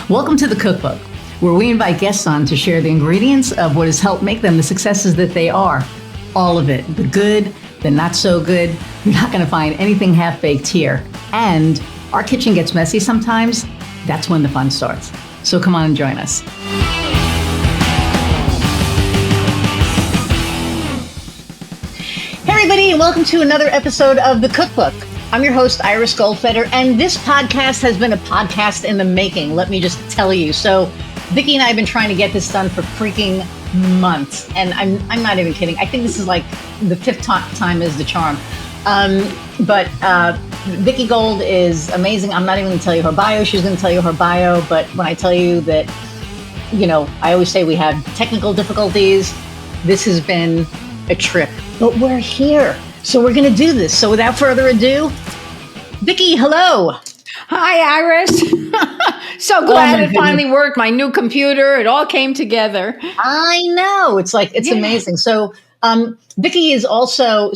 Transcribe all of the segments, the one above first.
Welcome to the Cookbook, where we invite guests on to share the ingredients of what has helped make them the successes that they are. All of it, the good, the not so good. You're not going to find anything half-baked here. And our kitchen gets messy sometimes. That's when the fun starts. So come on and join us. Hey everybody, and welcome to another episode of the Cookbook. I'm your host, Iris Goldfeder, and this podcast has been a podcast in the making, let me just tell you. So Vicki and I have been trying to get this done for freaking months, and I'm not even kidding. I think this is like the fifth time is the charm. But Vicki Gold is amazing. I'm not even going to tell you her bio. She's going to tell you her bio. But when I tell you that, you know, I always say we have technical difficulties. This has been a trip, but we're here. So we're going to do this. So without further ado, Vicki, hello. Hi, Iris. So glad it finally worked. My new computer, it all came together. I know. It's amazing. So Vicki is also,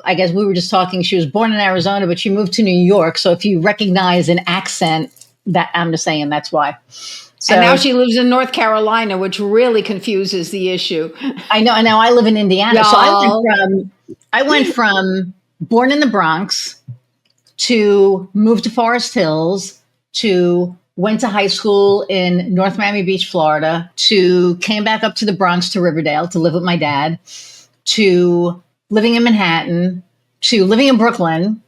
I guess we were just talking, she was born in Arizona, but she moved to New York. So if you recognize an accent, that I'm just saying that's why. So, and now she lives in North Carolina, which really confuses the issue. I know. And now I live in Indiana. So I went from born in the Bronx to move to Forest Hills to went to high school in North Miami Beach, Florida, to came back up to the Bronx to Riverdale to live with my dad, to living in Manhattan, to living in Brooklyn,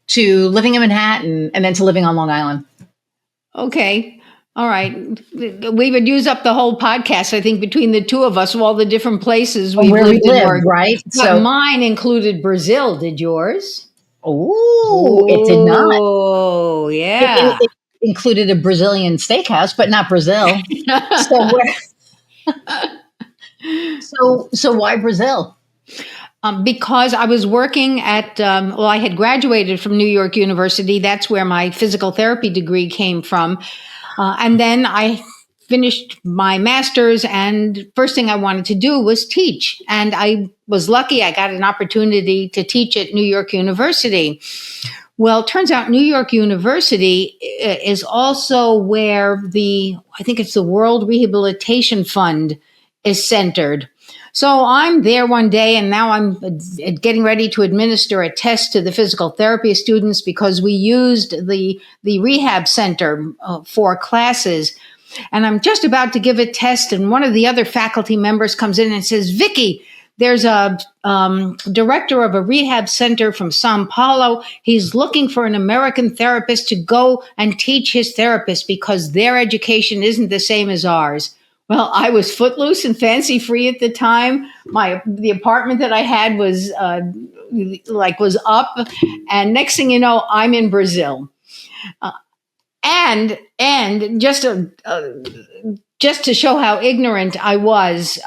to living in Manhattan, and then to living on Long Island. Okay. All right. We would use up the whole podcast, I think, between the two of us, all the different places we've lived and worked. Right? But so mine included Brazil. Did yours? Oh, it did not. Oh, yeah. It included a Brazilian steakhouse, but not Brazil. So why Brazil? Because I was working at, I had graduated from New York University. That's where my physical therapy degree came from. And then I finished my master's, and first thing I wanted to do was teach. And I was lucky I got an opportunity to teach at New York University. Well, it turns out New York University is also where I think it's the World Rehabilitation Fund is centered. So I'm there one day, and now I'm getting ready to administer a test to the physical therapy students because we used the rehab center for classes. And I'm just about to give a test, and one of the other faculty members comes in and says, Vicki, there's a director of a rehab center from Sao Paulo. He's looking for an American therapist to go and teach his therapists because their education isn't the same as ours. Well, I was footloose and fancy free at the time. The apartment that I had was up, and next thing you know, I'm in Brazil. And just to show how ignorant I was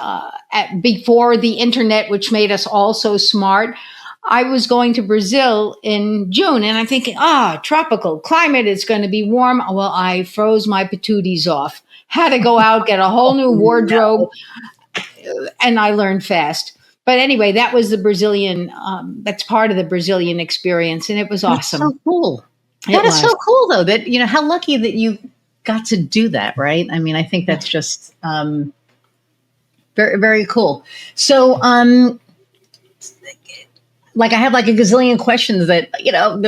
before the internet, which made us all so smart, I was going to Brazil in June, and I'm thinking, tropical climate, it's going to be warm. Well, I froze my patooties off. Had to go out, get a whole new wardrobe, and I learned fast. But anyway, that was the Brazilian, that's part of the Brazilian experience, and it was awesome. That's so cool. That is so cool, though, that, you know, how lucky that you got to do that, right? I mean, I think that's just very, very cool. So, I have like a gazillion questions that, you know,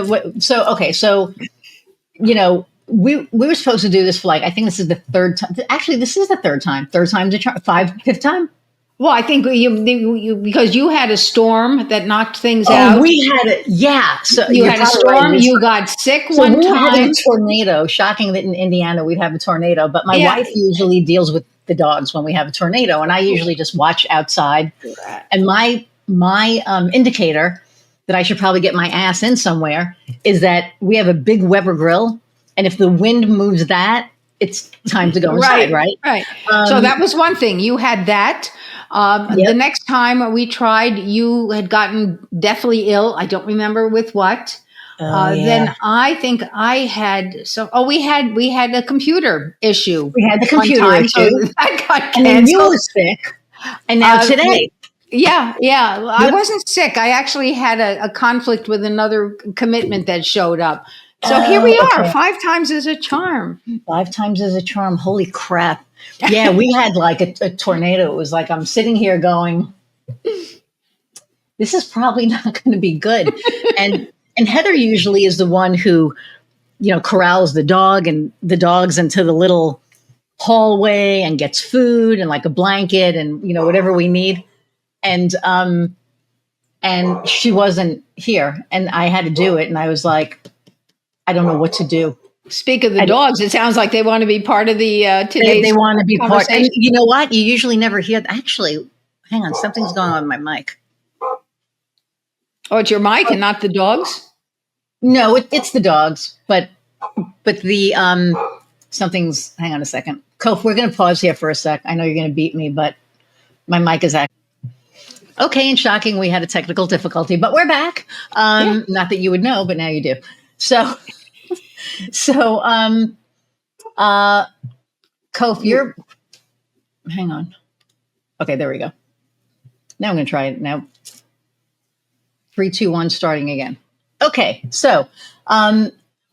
we were supposed to do this for I think this is the third time. Actually, this is the third time. Third time's a charm. Fifth time? Well, I think you because you had a storm that knocked things out. Oh, we had it. Yeah. So you had a storm. Right. You got sick one time. We had a tornado. Shocking that in Indiana we'd have a tornado. But my wife usually deals with the dogs when we have a tornado, and I usually just watch outside. And my indicator that I should probably get my ass in somewhere is that we have a big Weber grill. And if the wind moves that, it's time to go inside, right? Right. So that was one thing. You had that. The next time we tried, you had gotten deathly ill. I don't remember with what. Then I think I had. We had a computer issue. We had the computer issue. So that got canceled. And then you were sick. And now today. Yeah. I wasn't sick. I actually had a conflict with another commitment that showed up. So here we are, Okay. 5 times as a charm. 5 times as a charm. Holy crap. Yeah, we had like a tornado. It was like I'm sitting here going, this is probably not going to be good. And Heather usually is the one who, corrals the dogs into the little hallway and gets food and like a blanket and whatever we need. And she wasn't here and I had to do it. And I was like, I don't know what to do. Speak of the dogs, it sounds like they want to be part of the They today's want to be part. And conversation. you know what? You usually never hear. Actually, hang on. Something's going on with my mic. Oh, it's your mic and not the dogs? No, it's the dogs. But the something's. Hang on a second. Kof, we're going to pause here for a sec. I know you're going to beat me, but my mic is acting. Okay, and shocking, we had a technical difficulty, but we're back. Not that you would know, but now you do. So, Kof, you're. Hang on. Okay, there we go. Now I'm going to try it. Now, 3, 2, 1, starting again. Okay, so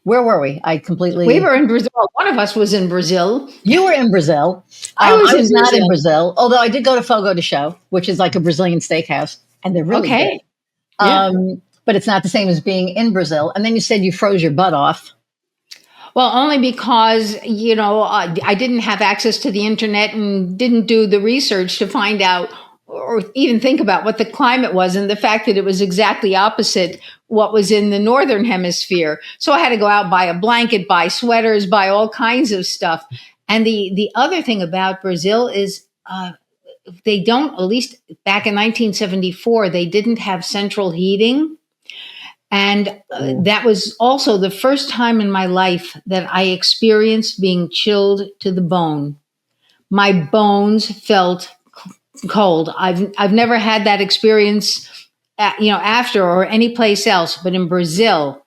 where were we? We were in Brazil. One of us was in Brazil. You were in Brazil. I was not in Brazil, although I did go to Fogo de Chão, which is like a Brazilian steakhouse, and they're really good. Yeah. But it's not the same as being in Brazil. And then you said you froze your butt off. Well, only because, I didn't have access to the internet and didn't do the research to find out or even think about what the climate was and the fact that it was exactly opposite what was in the northern hemisphere. So I had to go out, buy a blanket, buy sweaters, buy all kinds of stuff. And the other thing about Brazil is they don't, at least back in 1974, they didn't have central heating. And that was also the first time in my life that I experienced being chilled to the bone. My bones felt cold. I've never had that experience, after or any place else, but in Brazil,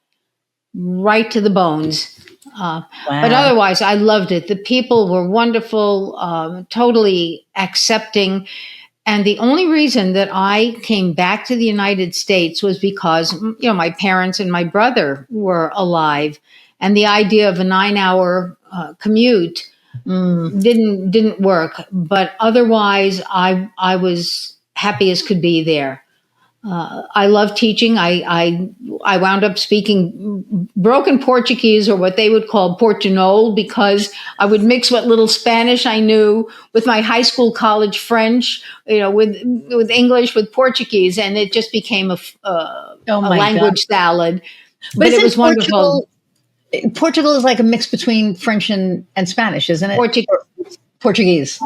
right to the bones. Wow. But otherwise, I loved it. The people were wonderful, totally accepting. And the only reason that I came back to the United States was because, my parents and my brother were alive. And the idea of a 9-hour commute didn't work. But otherwise, I was happy as could be there. I love teaching. I wound up speaking broken Portuguese, or what they would call Portunhol, because I would mix what little Spanish I knew with my high school, college French, with English, with Portuguese, and it just became a language salad. But it was wonderful. Portugal is like a mix between French and Spanish, isn't it? Portuguese.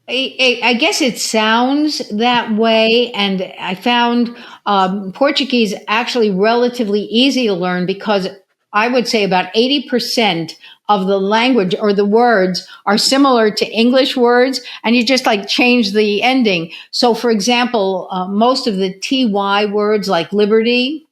I guess it sounds that way. And I found Portuguese actually relatively easy to learn because I would say about 80% of the language or the words are similar to English words, and you just like change the ending. So, for example, most of the TY words like liberty,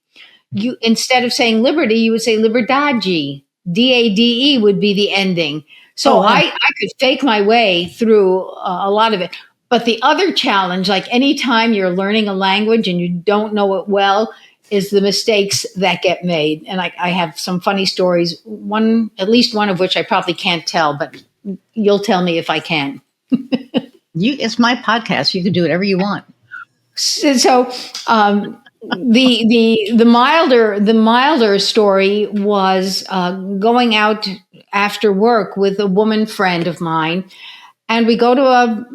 you instead of saying liberty, you would say liberdade. DADE would be the ending. So I could fake my way through a lot of it. But the other challenge, like anytime you're learning a language and you don't know it well, is the mistakes that get made. And I have some funny stories, at least one of which I probably can't tell, but you'll tell me if I can. It's my podcast. You can do whatever you want. So the milder story was going out after work with a woman friend of mine, and we go to a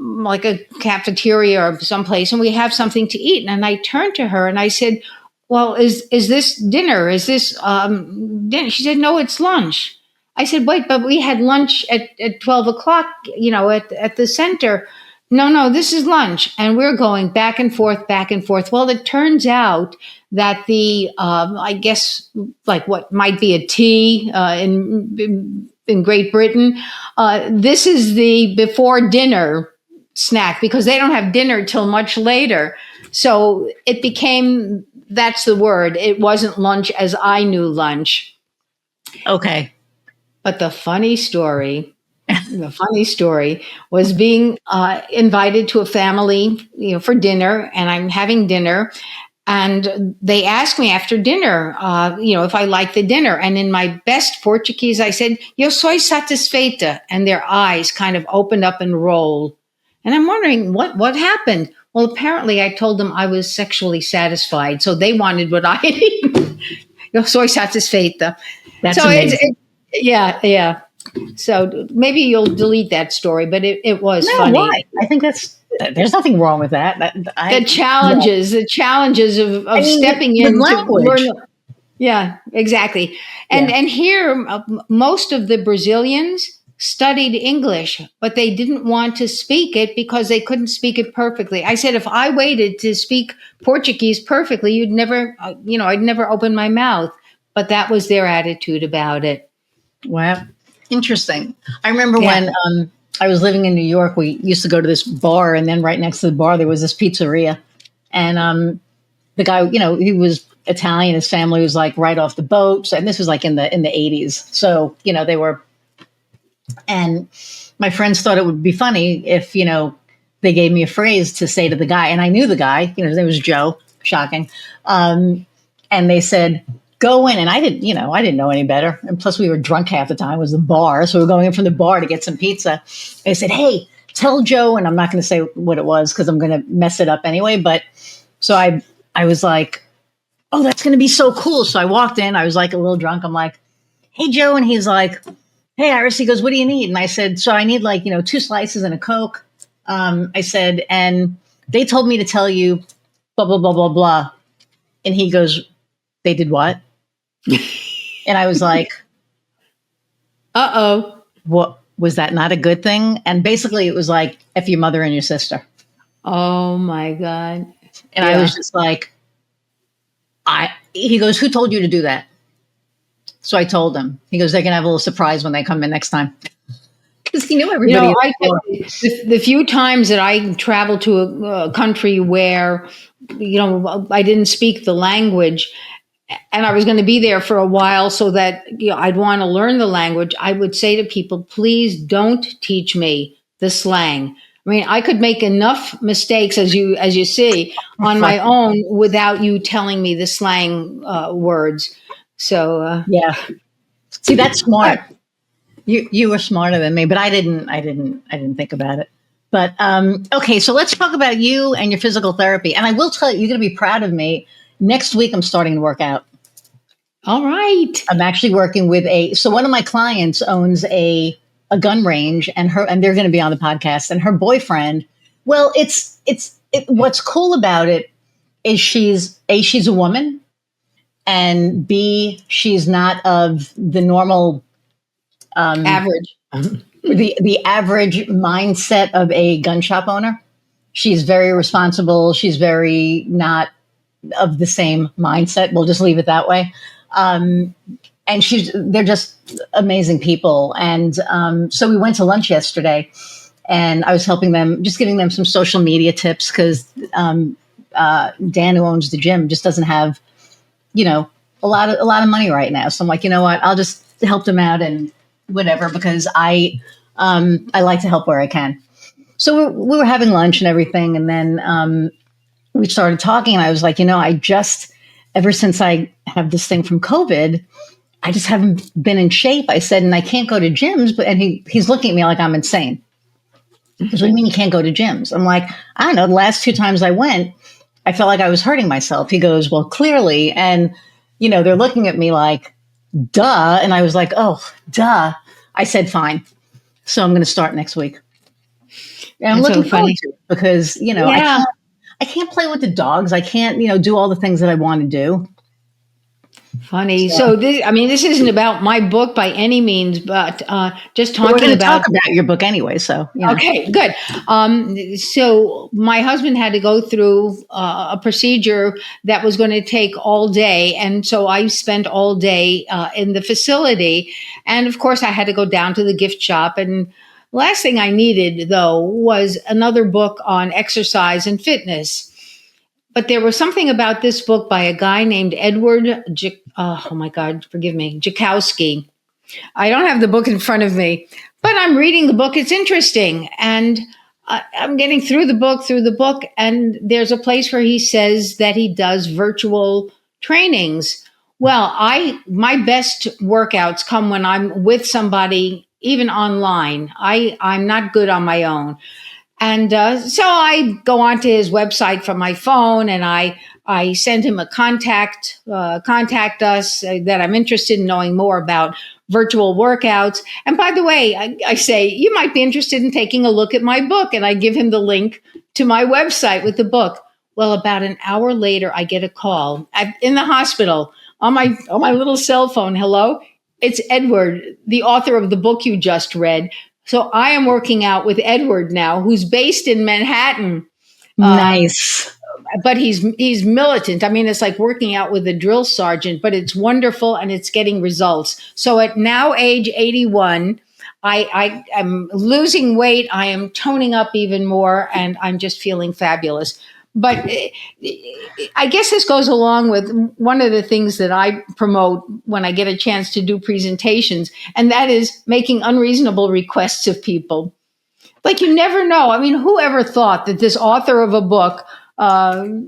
cafeteria or someplace, and we have something to eat. And I turned to her and I said, "Well, is this dinner? Is this dinner?" She said, "No, it's lunch." I said, "Wait, but we had lunch at 12 o'clock, at the center." No, this is lunch. And we're going back and forth, back and forth. Well, it turns out that the, I guess, like what might be a tea in Great Britain, this is the before dinner snack, because they don't have dinner till much later. So it became, that's the word. It wasn't lunch as I knew lunch. Okay. But the funny story was being invited to a family, for dinner, and I'm having dinner, And they asked me after dinner, if I liked the dinner. And in my best Portuguese, I said, "Eu sou satisfeita." And their eyes kind of opened up and rolled. And I'm wondering what happened. Well, apparently I told them I was sexually satisfied. So they wanted what I had eaten. Eu sou satisfeita. That's So amazing. yeah. So maybe you'll delete that story, but it was No, funny. why? I think there's nothing wrong with that. Yeah. The challenges I of mean, stepping with in to learn. language. Yeah, exactly. Yeah. And here, most of the Brazilians studied English, but they didn't want to speak it because they couldn't speak it perfectly. I said, if I waited to speak Portuguese perfectly, you'd never, I'd never open my mouth. But that was their attitude about it. Wow. Interesting. I remember Yeah. when I was living in New York, we used to go to this bar, and then right next to the bar, there was this pizzeria. And the guy, he was Italian. His family was like right off the boat. And this was like in the 80s. So, they were, and my friends thought it would be funny if, they gave me a phrase to say to the guy. And I knew the guy, his name was Joe, shocking. And they said, go in. And I didn't know any better. And plus we were drunk half the time. It was the bar. So we were going in from the bar to get some pizza. They said, hey, tell Joe. And I'm not going to say what it was because I'm going to mess it up anyway. But so I was like, oh, that's going to be so cool. So I walked in. I was like a little drunk. I'm like, hey, Joe. And he's like, hey, Iris. He goes, what do you need? And I said, so I need 2 slices and a Coke. I said, and they told me to tell you blah, blah, blah, blah, blah. And he goes, they did what? And I was like, Uh-oh. what, was that not a good thing? And basically it was like, F your mother and your sister. Oh my God. And I was just like, he goes, who told you to do that? So I told him. He goes, they're going to have a little surprise when they come in next time. Because he knew everybody. The few times that I traveled to a country where, I didn't speak the language and I was going to be there for a while so that I'd want to learn the language, I would say to people, please don't teach me the slang. I mean, I could make enough mistakes, as you see, on my own without you telling me the slang words. So yeah, see, that's smart. You were smarter than me, but I didn't think about it. But okay, so let's talk about you and your physical therapy. And I will tell you, you're going to be proud of me. Next week, I'm starting to work out. All right. I'm actually working with so one of my clients owns a gun range, and they're going to be on the podcast. And her boyfriend, well, what's cool about it is she's a woman, and B, she's not of the normal average, the average mindset of a gun shop owner. She's very responsible. She's very not of the same mindset. We'll just leave it that way. And they're just amazing people. And so we went to lunch yesterday, and I was helping them, just giving them some social media tips because Dan, who owns the gym, just doesn't have, a lot of money right now. So I'm like, you know what? I'll just help them out and whatever, because I like to help where I can. So we were having lunch and everything, and then we started talking, and I was like, ever since I have this thing from COVID, I just haven't been in shape. I said, and I can't go to gyms, and he's looking at me like I'm insane. He goes, what do you mean you can't go to gyms? I'm like, I don't know. The last 2 times I went, I felt like I was hurting myself. He goes, well, clearly. And, they're looking at me like, duh. And I was like, oh, duh. I said, fine. So I'm going to start next week. And I'm looking forward to it because, I can't play with the dogs. I can't, do all the things that I want to do. Funny. So this isn't about my book by any means, but just talking about your book anyway. So okay, good. So my husband had to go through a procedure that was going to take all day, and so I spent all day in the facility. And of course, I had to go down to the gift shop. And the last thing I needed, though, was another book on exercise and fitness. But there was something about this book by a guy named Edward, Jakowski. I don't have the book in front of me, but I'm reading the book. It's interesting. And I'm getting through the book, and there's a place where he says that he does virtual trainings. Well, my best workouts come when I'm with somebody, even online. I'm not good on my own. And so I go onto his website from my phone, and I send him a contact us that I'm interested in knowing more about virtual workouts. And by the way, I say, you might be interested in taking a look at my book. And I give him the link to my website with the book. Well, about an hour later, I get a call in the hospital on my little cell phone. Hello, it's Edward, the author of the book you just read. So I am working out with Edward now, who's based in Manhattan. Nice. But he's militant. I mean, it's like working out with a drill sergeant, but it's wonderful and it's getting results. So at now age 81, I am losing weight. I am toning up even more, and I'm just feeling fabulous. But I guess this goes along with one of the things that I promote when I get a chance to do presentations, and that is making unreasonable requests of people. Like, you never know. I mean, who ever thought that this author of a book, would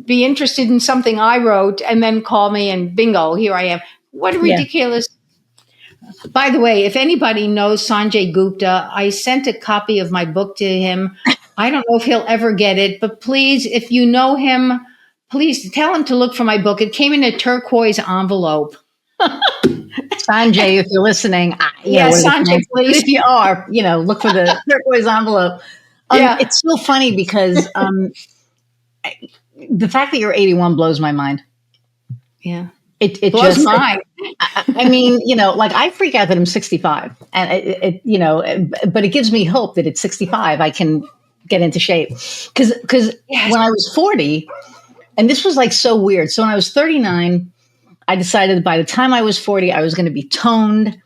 be interested in something I wrote and then call me and bingo, here I am. What a ridiculous. Yeah. By the way, if anybody knows Sanjay Gupta, I sent a copy of my book to him. I don't know if he'll ever get it, but please, if you know him, please tell him to look for my book. It came in a turquoise envelope. Sanjay, if you're listening, Sanjay, please. If you are, look for the turquoise envelope. It's so funny because the fact that you're 81 blows my mind. Yeah. It blows just mine. I mean, like I freak out that I'm 65, and but it gives me hope that at 65 I can get into shape. Because when I was 40, and this was like so weird. So when I was 39, I decided by the time I was 40, I was going to be toned.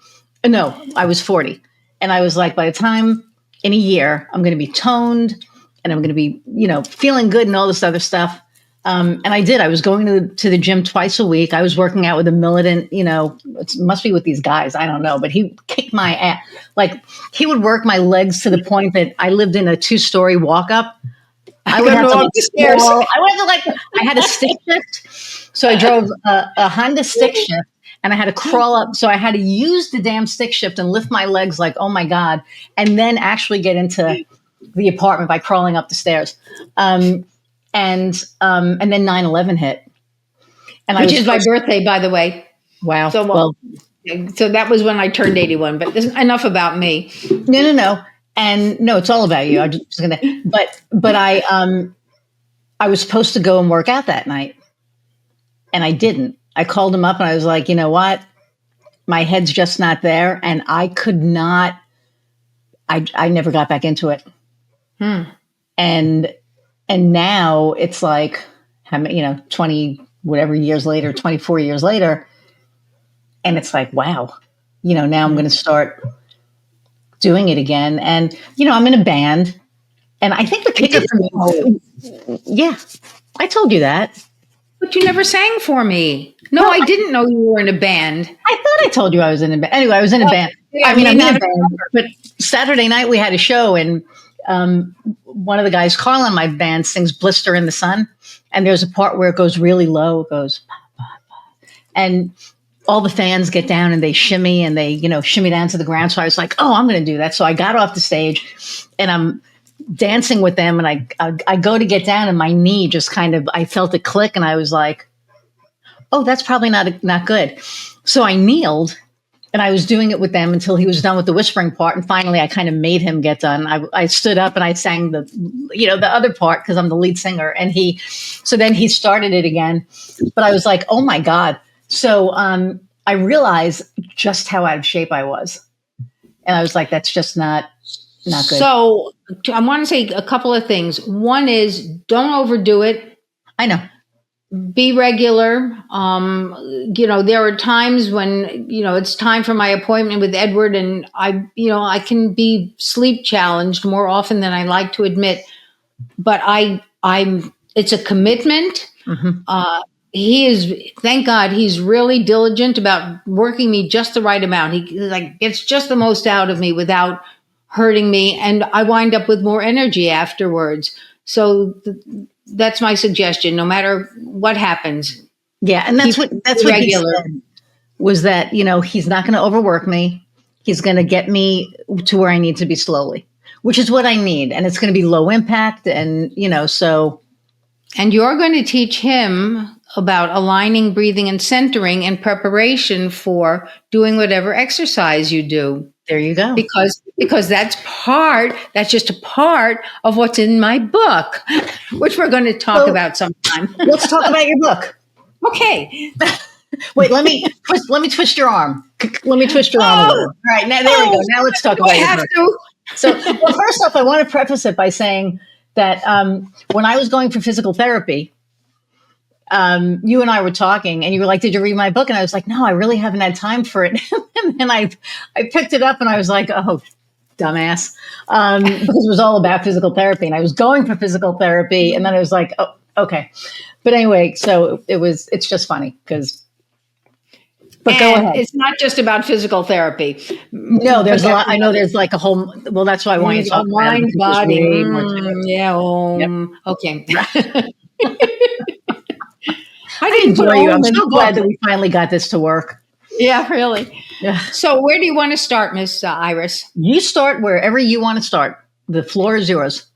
No, I was 40, and I was like, by the time in a year, I'm going to be toned, and I'm going to be, feeling good and all this other stuff. And I did. I was going to the gym twice a week. I was working out with a militant, it must be with these guys. I don't know, but he kicked my ass. Like, he would work my legs to the point that I lived in a 2-story walk up. I would have to like stairs. I had a stick shift. So I drove a Honda stick shift, and I had to crawl up. So I had to use the damn stick shift and lift my legs like, oh my God, and then actually get into the apartment by crawling up the stairs. And then 9/11 hit. Which is my birthday, by the way. Wow. So that was when I turned 81, but enough about me. No. And no, it's all about you. I'm just going to, but I was supposed to go and work out that night, and I didn't. I called him up and I was like, you know what? My head's just not there. And I could not, I never got back into it. And now it's like, 20, whatever years later, 24 years later. And it's like, wow, now I'm going to start doing it again. And, I'm in a band, and I think the kicker for me, I told you that. But you never sang for me. No, I didn't know you were in a band. I thought I told you I was in a band. Anyway, I was in a band. I'm in a band. But Saturday night we had a show, and one of the guys, Carl, in my band sings Blister in the Sun. And there's a part where it goes really low. It goes, and all the fans get down and they shimmy, and they, shimmy down to the ground. So I was like, oh, I'm going to do that. So I got off the stage, and I'm dancing with them, and I go to get down, and my knee just kind of, I felt it click, and I was like, oh, that's probably not good. So I kneeled, and I was doing it with them until he was done with the whispering part. And finally I kind of made him get done. I stood up and I sang the other part, because I'm the lead singer, and then he started it again. But I was like, oh my God. So I realized just how out of shape I was. And I was like, that's just not good. So I want to say a couple of things. One is, don't overdo it. I know. Be regular. There are times when, it's time for my appointment with Edward, and I can be sleep challenged more often than I like to admit, but it's a commitment. Mm-hmm. He is, thank God, he's really diligent about working me just the right amount. He gets just the most out of me without hurting me, and I wind up with more energy afterwards. So that's my suggestion. No matter what happens, Yeah, and keep that's what he regular. said, was that, he's not going to overwork me. He's going to get me to where I need to be slowly, which is what I need, and it's going to be low impact, and so. And you're going to teach him about aligning, breathing, and centering in preparation for doing whatever exercise you do. There you go. Because that's just a part of what's in my book, which we're going to talk about sometime. Let's talk about your book. Okay. Wait, let me twist your arm. Let me twist your arm a little. All right, now there we go. Now let's talk about your book. So, well, first off, I want to preface it by saying that when I was going for physical therapy, you and I were talking, and you were like, "Did you read my book?" And I was like, "No, I really haven't had time for it." And then I picked it up, and I was like, "Oh, dumbass," because it was all about physical therapy, and I was going for physical therapy, and then I was like, "Oh, okay." But anyway, so it's just funny because. But go ahead. It's not just about physical therapy. No, there's a lot. I know there's like a whole. Well, that's why I want to talk about mind, body. Yep. Okay. I enjoy you. I'm so glad that we finally got this to work. Yeah, really. Yeah. So where do you want to start, Miss Iris? You start wherever you want to start. The floor is yours.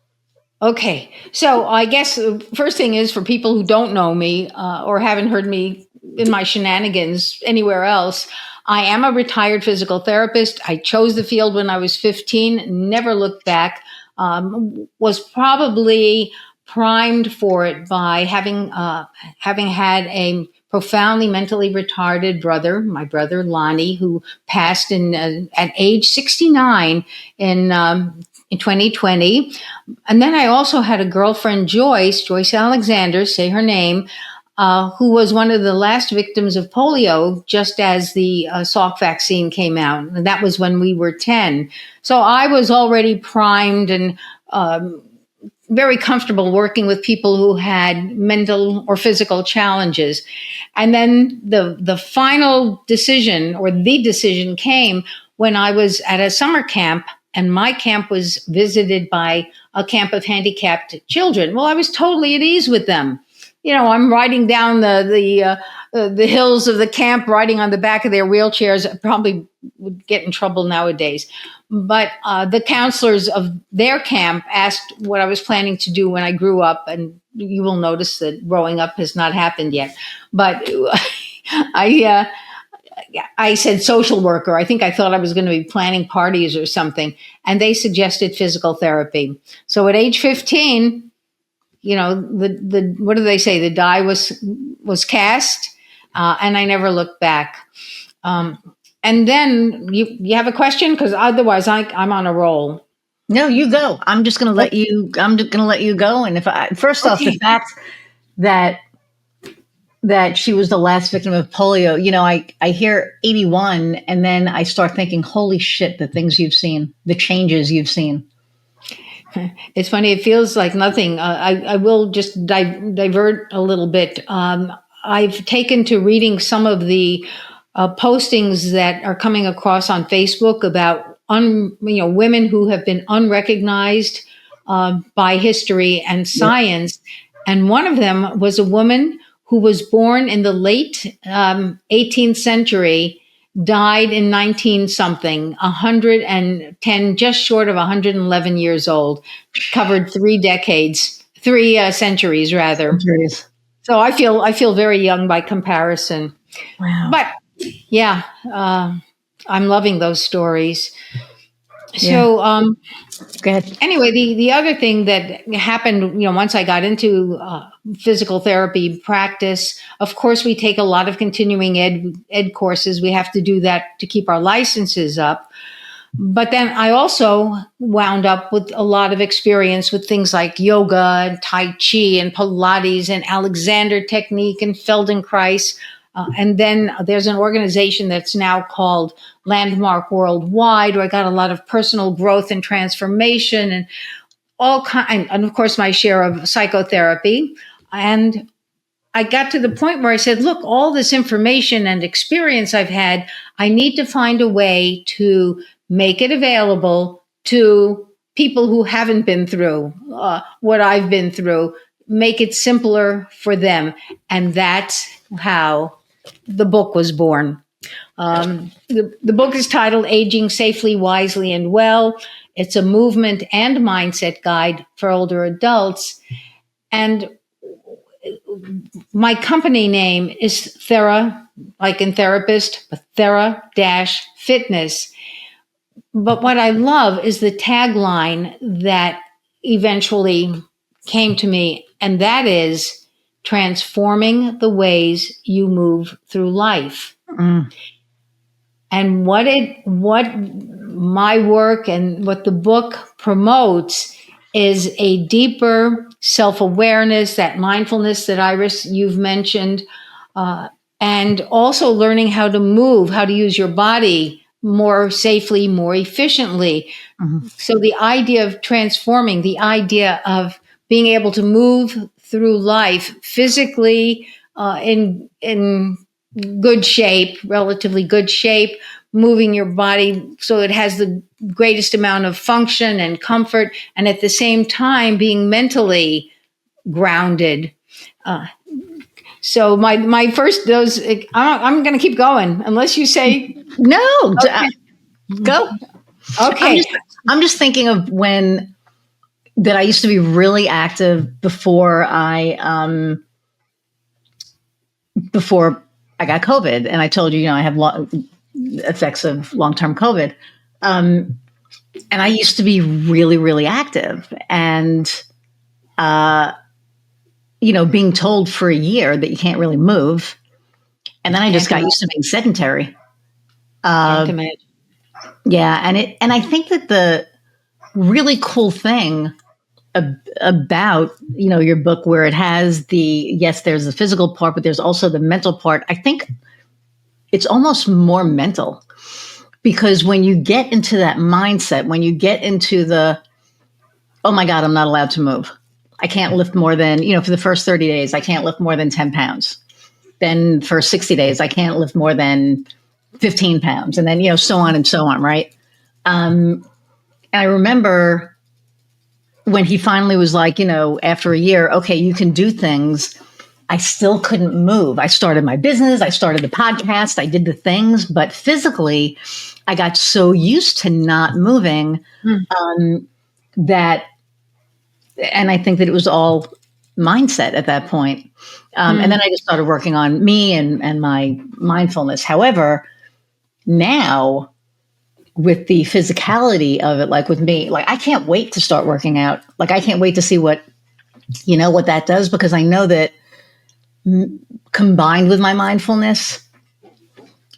Okay. So I guess the first thing is, for people who don't know me or haven't heard me in my shenanigans anywhere else, I am a retired physical therapist. I chose the field when I was 15, never looked back, was probably primed for it by having had a profoundly mentally retarded brother, my brother Lonnie, who passed at age 69 in 2020. And then I also had a girlfriend, Joyce Alexander, say her name, who was one of the last victims of polio just as the Salk vaccine came out. And that was when we were 10. So I was already primed and very comfortable working with people who had mental or physical challenges. And then the final decision, or the decision, came when I was at a summer camp, and my camp was visited by a camp of handicapped children. Well, I was totally at ease with them. I'm riding down the hills of the camp, riding on the back of their wheelchairs. I probably would get in trouble nowadays. But the counselors of their camp asked what I was planning to do when I grew up. And you will notice that growing up has not happened yet. But I said social worker. I think I thought I was going to be planning parties or something. And they suggested physical therapy. So at age 15, the what do they say? The die was cast, and I never looked back. And then you have a question, because otherwise I'm on a roll. No, you go. I'm just going to let you. I'm just going to let you go. And first off, the fact that she was the last victim of polio, I hear 81, and then I start thinking, holy shit, the things you've seen, the changes you've seen. It's funny. It feels like nothing. I will just divert a little bit. I've taken to reading some of the postings that are coming across on Facebook about women who have been unrecognized by history and science. And one of them was a woman who was born in the late 18th century, died in 19 something, 110, just short of 111 years old, covered 3 centuries rather. Centuries. So I feel very young by comparison. Wow. But yeah, I'm loving those stories. So go ahead. Anyway, the other thing that happened, once I got into physical therapy practice, of course, we take a lot of continuing ed courses. We have to do that to keep our licenses up. But then I also wound up with a lot of experience with things like yoga and Tai Chi and Pilates and Alexander Technique and Feldenkrais. And then there's an organization that's now called Landmark Worldwide, where I got a lot of personal growth and transformation and and of course my share of psychotherapy. And I got to the point where I said, look, all this information and experience I've had, I need to find a way to make it available to people who haven't been through what I've been through, make it simpler for them. And that's how the book was born. The book is titled Aging Safely, Wisely, and Well. It's a movement and mindset guide for older adults. And my company name is Thera, like in therapist, but Thera-Fitness. But what I love is the tagline that eventually came to me, and that is transforming the ways you move through life. Mm. And what my work and what the book promotes is a deeper self-awareness, that mindfulness that Iris, you've mentioned, and also learning how to move, how to use your body more safely, more efficiently. Mm-hmm. So the idea of transforming, the idea of being able to move through life physically in good shape, relatively good shape, moving your body so it has the greatest amount of function and comfort, and at the same time being mentally grounded. So my first dose, I'm going to keep going unless you say no. Okay. Go. Okay. I'm just thinking of that I used to be really active before I got COVID, and I told you, I have effects of long-term COVID, and I used to be really, really active, and being told for a year that you can't really move, and then I just got used to being sedentary. Yeah, and I think that the really cool thing about your book, where it has there's the physical part, but there's also the mental part. I think it's almost more mental, because when you get into that mindset, when you get into oh my God, I'm not allowed to move. I can't lift more than, for the first 30 days, I can't lift more than 10 pounds. Then for 60 days, I can't lift more than 15 pounds. And then, so on and so on. Right. And I remember when he finally was like, after a year, okay, you can do things. I still couldn't move. I started my business. I started the podcast. I did the things, but physically I got so used to not moving that, and I think that it was all mindset at that point. And then I just started working on me and my mindfulness. However, now with the physicality of it, like with me, like I can't wait to start working out. Like I can't wait to see what that does, because I know that combined with my mindfulness,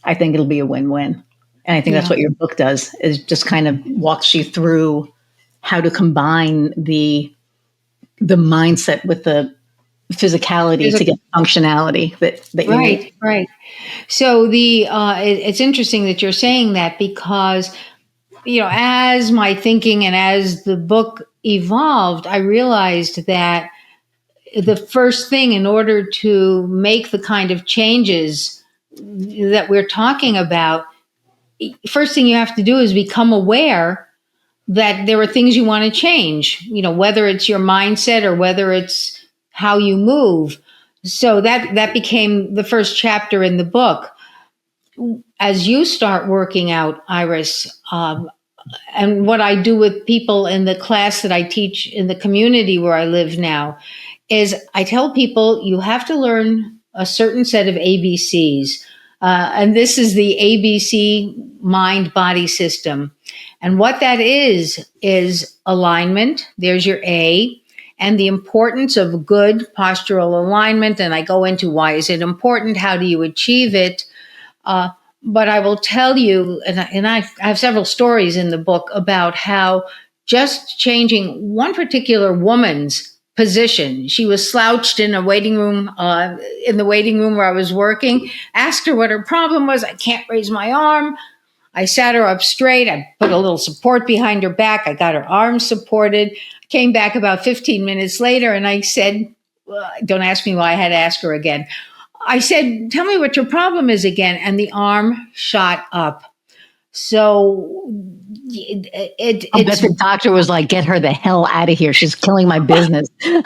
I think it'll be a win-win. And I think that's what your book does, is just kind of walks you through how to combine the mindset with the physicality to get functionality that you need. Right. So it's interesting that you're saying that, because, as my thinking and as the book evolved, I realized that the first thing, in order to make the kind of changes that we're talking about, first thing you have to do is become aware that there are things you want to change, whether it's your mindset or whether it's how you move. So that became the first chapter in the book. As you start working out, Iris, and what I do with people in the class that I teach in the community where I live now, is I tell people you have to learn a certain set of ABCs. And this is the ABC mind body system. And what that is alignment. There's your A, and the importance of good postural alignment. And I go into why is it important? How do you achieve it? But I will tell you, and I have several stories in the book about how just changing one particular woman's position. She was slouched in a waiting room, in the waiting room where I was working. Asked her what her problem was. I can't raise my arm. I sat her up straight. I put a little support behind her back. I got her arms supported. Came back about 15 minutes later, and I said, don't ask me why I had to ask her again. I said, tell me what your problem is again. And the arm shot up. So I bet it's the doctor was like, get her the hell out of here. She's killing my business. well,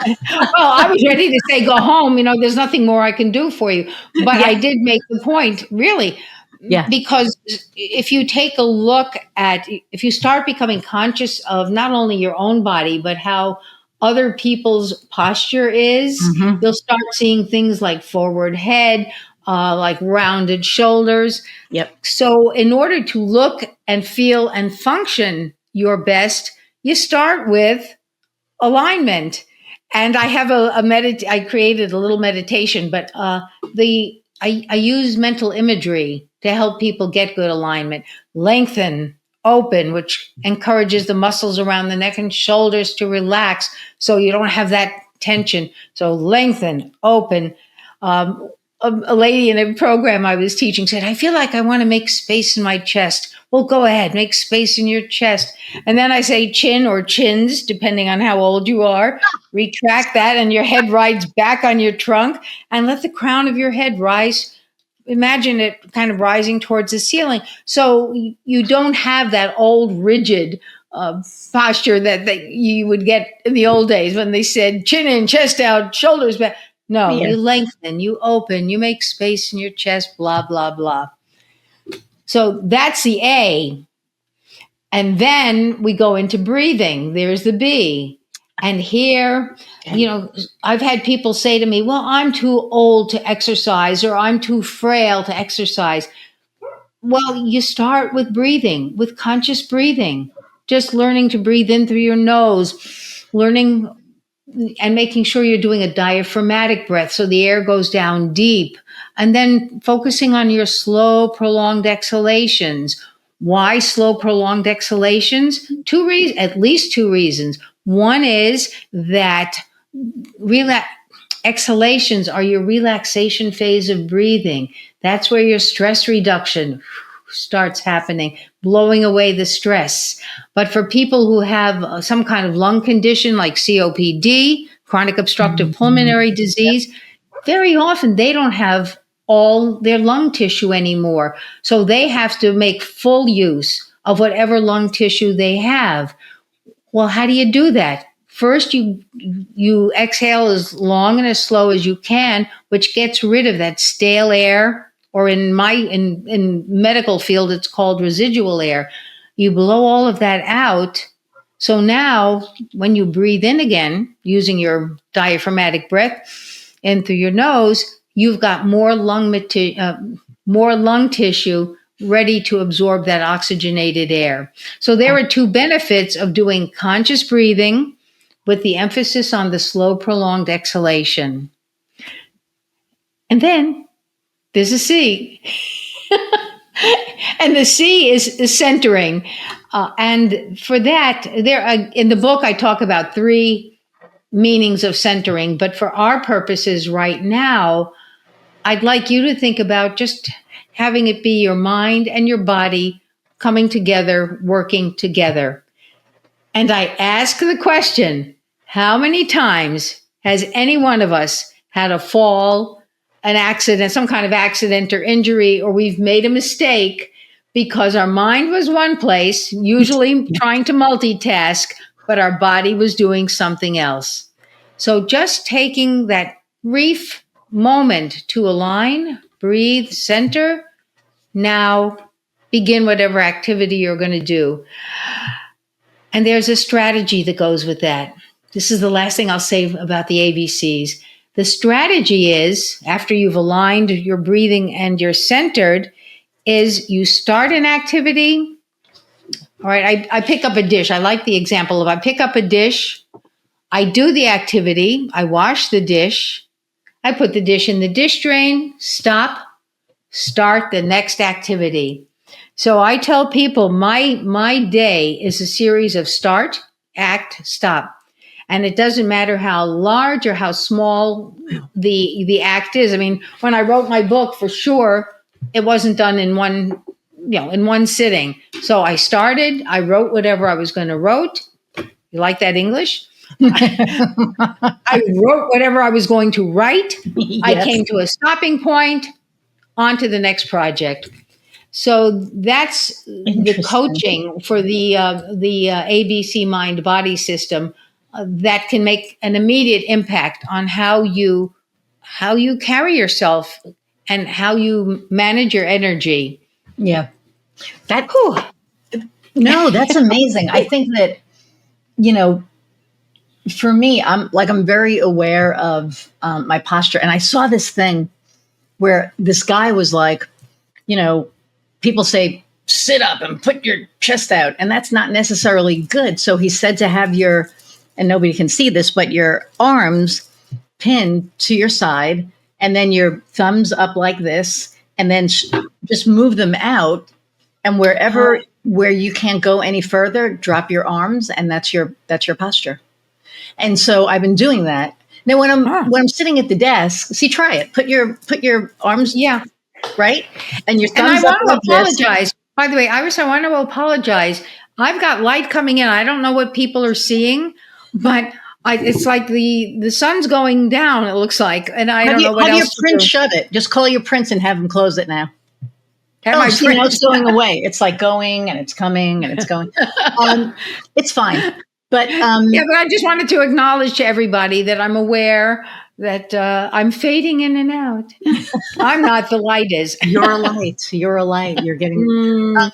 I was ready to say, go home. There's nothing more I can do for you. But Yeah. I did make the point, really, Yeah. because if you take a look at, if you start becoming conscious of not only your own body, but how other people's posture is, Mm-hmm. you'll start seeing things like forward head, like rounded shoulders. Yep. So, in order to look and feel and function your best, you start with alignment. And I have I created a little meditation, but I use mental imagery to help people get good alignment. Lengthen, open, which encourages the muscles around the neck and shoulders to relax, so you don't have that tension. So lengthen, open. Um, a lady in a program I was teaching said, I feel like I want to make space in my chest. Well, go ahead, make space in your chest. And then I say chin or chins, depending on how old you are. Retract that, and your head rides back on your trunk, and let the crown of your head rise. Imagine it kind of rising towards the ceiling. So you don't have that old rigid posture that you would get in the old days when they said chin in, chest out, shoulders back. No, Yeah. you lengthen, you open, you make space in your chest, blah, blah, blah. So that's the A. And then we go into breathing. There's the B. And here, I've had people say to me, well, I'm too old to exercise, or I'm too frail to exercise. Well, you start with breathing, with conscious breathing, just learning to breathe in through your nose, learning and making sure you're doing a diaphragmatic breath so the air goes down deep, and then focusing on your slow, prolonged exhalations. Why slow, prolonged exhalations? At least two reasons. One is that exhalations are your relaxation phase of breathing. That's where your stress reduction starts happening, blowing away the stress. But for people who have some kind of lung condition like COPD, chronic obstructive pulmonary disease, very often they don't have all their lung tissue anymore. So they have to make full use of whatever lung tissue they have. Well, how do you do that? First, you exhale as long and as slow as you can, which gets rid of that stale air, or in medical field, it's called residual air. You blow all of that out. So now, when you breathe in again, using your diaphragmatic breath in through your nose, you've got more lung tissue ready to absorb that oxygenated air. So there are two benefits of doing conscious breathing with the emphasis on the slow, prolonged exhalation. And then there's a C. And the C is centering. And for that, in the book, I talk about three meanings of centering. But for our purposes right now, I'd like you to think about just having it be your mind and your body coming together, working together. And I ask the question, how many times has any one of us had a fall, an accident, some kind of accident or injury, or we've made a mistake because our mind was one place, usually trying to multitask, but our body was doing something else? So just taking that brief moment to align, breathe, center, now begin whatever activity you're going to do. And there's a strategy that goes with that. This is the last thing I'll say about the ABCs. The strategy is, after you've aligned your breathing and you're centered, is you start an activity. All right, I pick up a dish. I like the example of I pick up a dish, I do the activity, I wash the dish, I put the dish in the dish drain, stop, start the next activity. So I tell people my day is a series of start, act, stop. And it doesn't matter how large or how small the act is. I mean, when I wrote my book, for sure, it wasn't done in one sitting. So I started, I wrote whatever I was going to write. You like that English? I wrote whatever I was going to write. Yes. I came to a stopping point, on to the next project. So that's the Interesting. coaching for the ABC mind body system that can make an immediate impact on how you carry yourself and how you manage your energy. Yeah. That, Whew. no, that's amazing. I think that, you know, for me, I'm very aware of my posture. And I saw this thing where this guy was like, you know, people say, sit up and put your chest out. And that's not necessarily good. So he said to have your, and nobody can see this, but your arms pinned to your side and then your thumbs up like this, and then just move them out. And where you can't go any further, drop your arms. And that's your posture. And so I've been doing that. Now when I'm sitting at the desk, see, try it. Put your arms, Yeah. right? And your And I thumbs up want to like this. apologize. By the way, Iris, I want to apologize. I've got light coming in. I don't know what people are seeing, but it's like the sun's going down, it looks like. And I don't know what Have your else to prince do. shut it. Just call your prince and have him close it now. Have Oh, my see, now friends. it's going away. It's like going and it's coming and it's going. It's fine. But Yeah, but I just wanted to acknowledge to everybody that I'm aware that I'm fading in and out. I'm not, the light is. you're a light. You're a light. You're getting. Mm.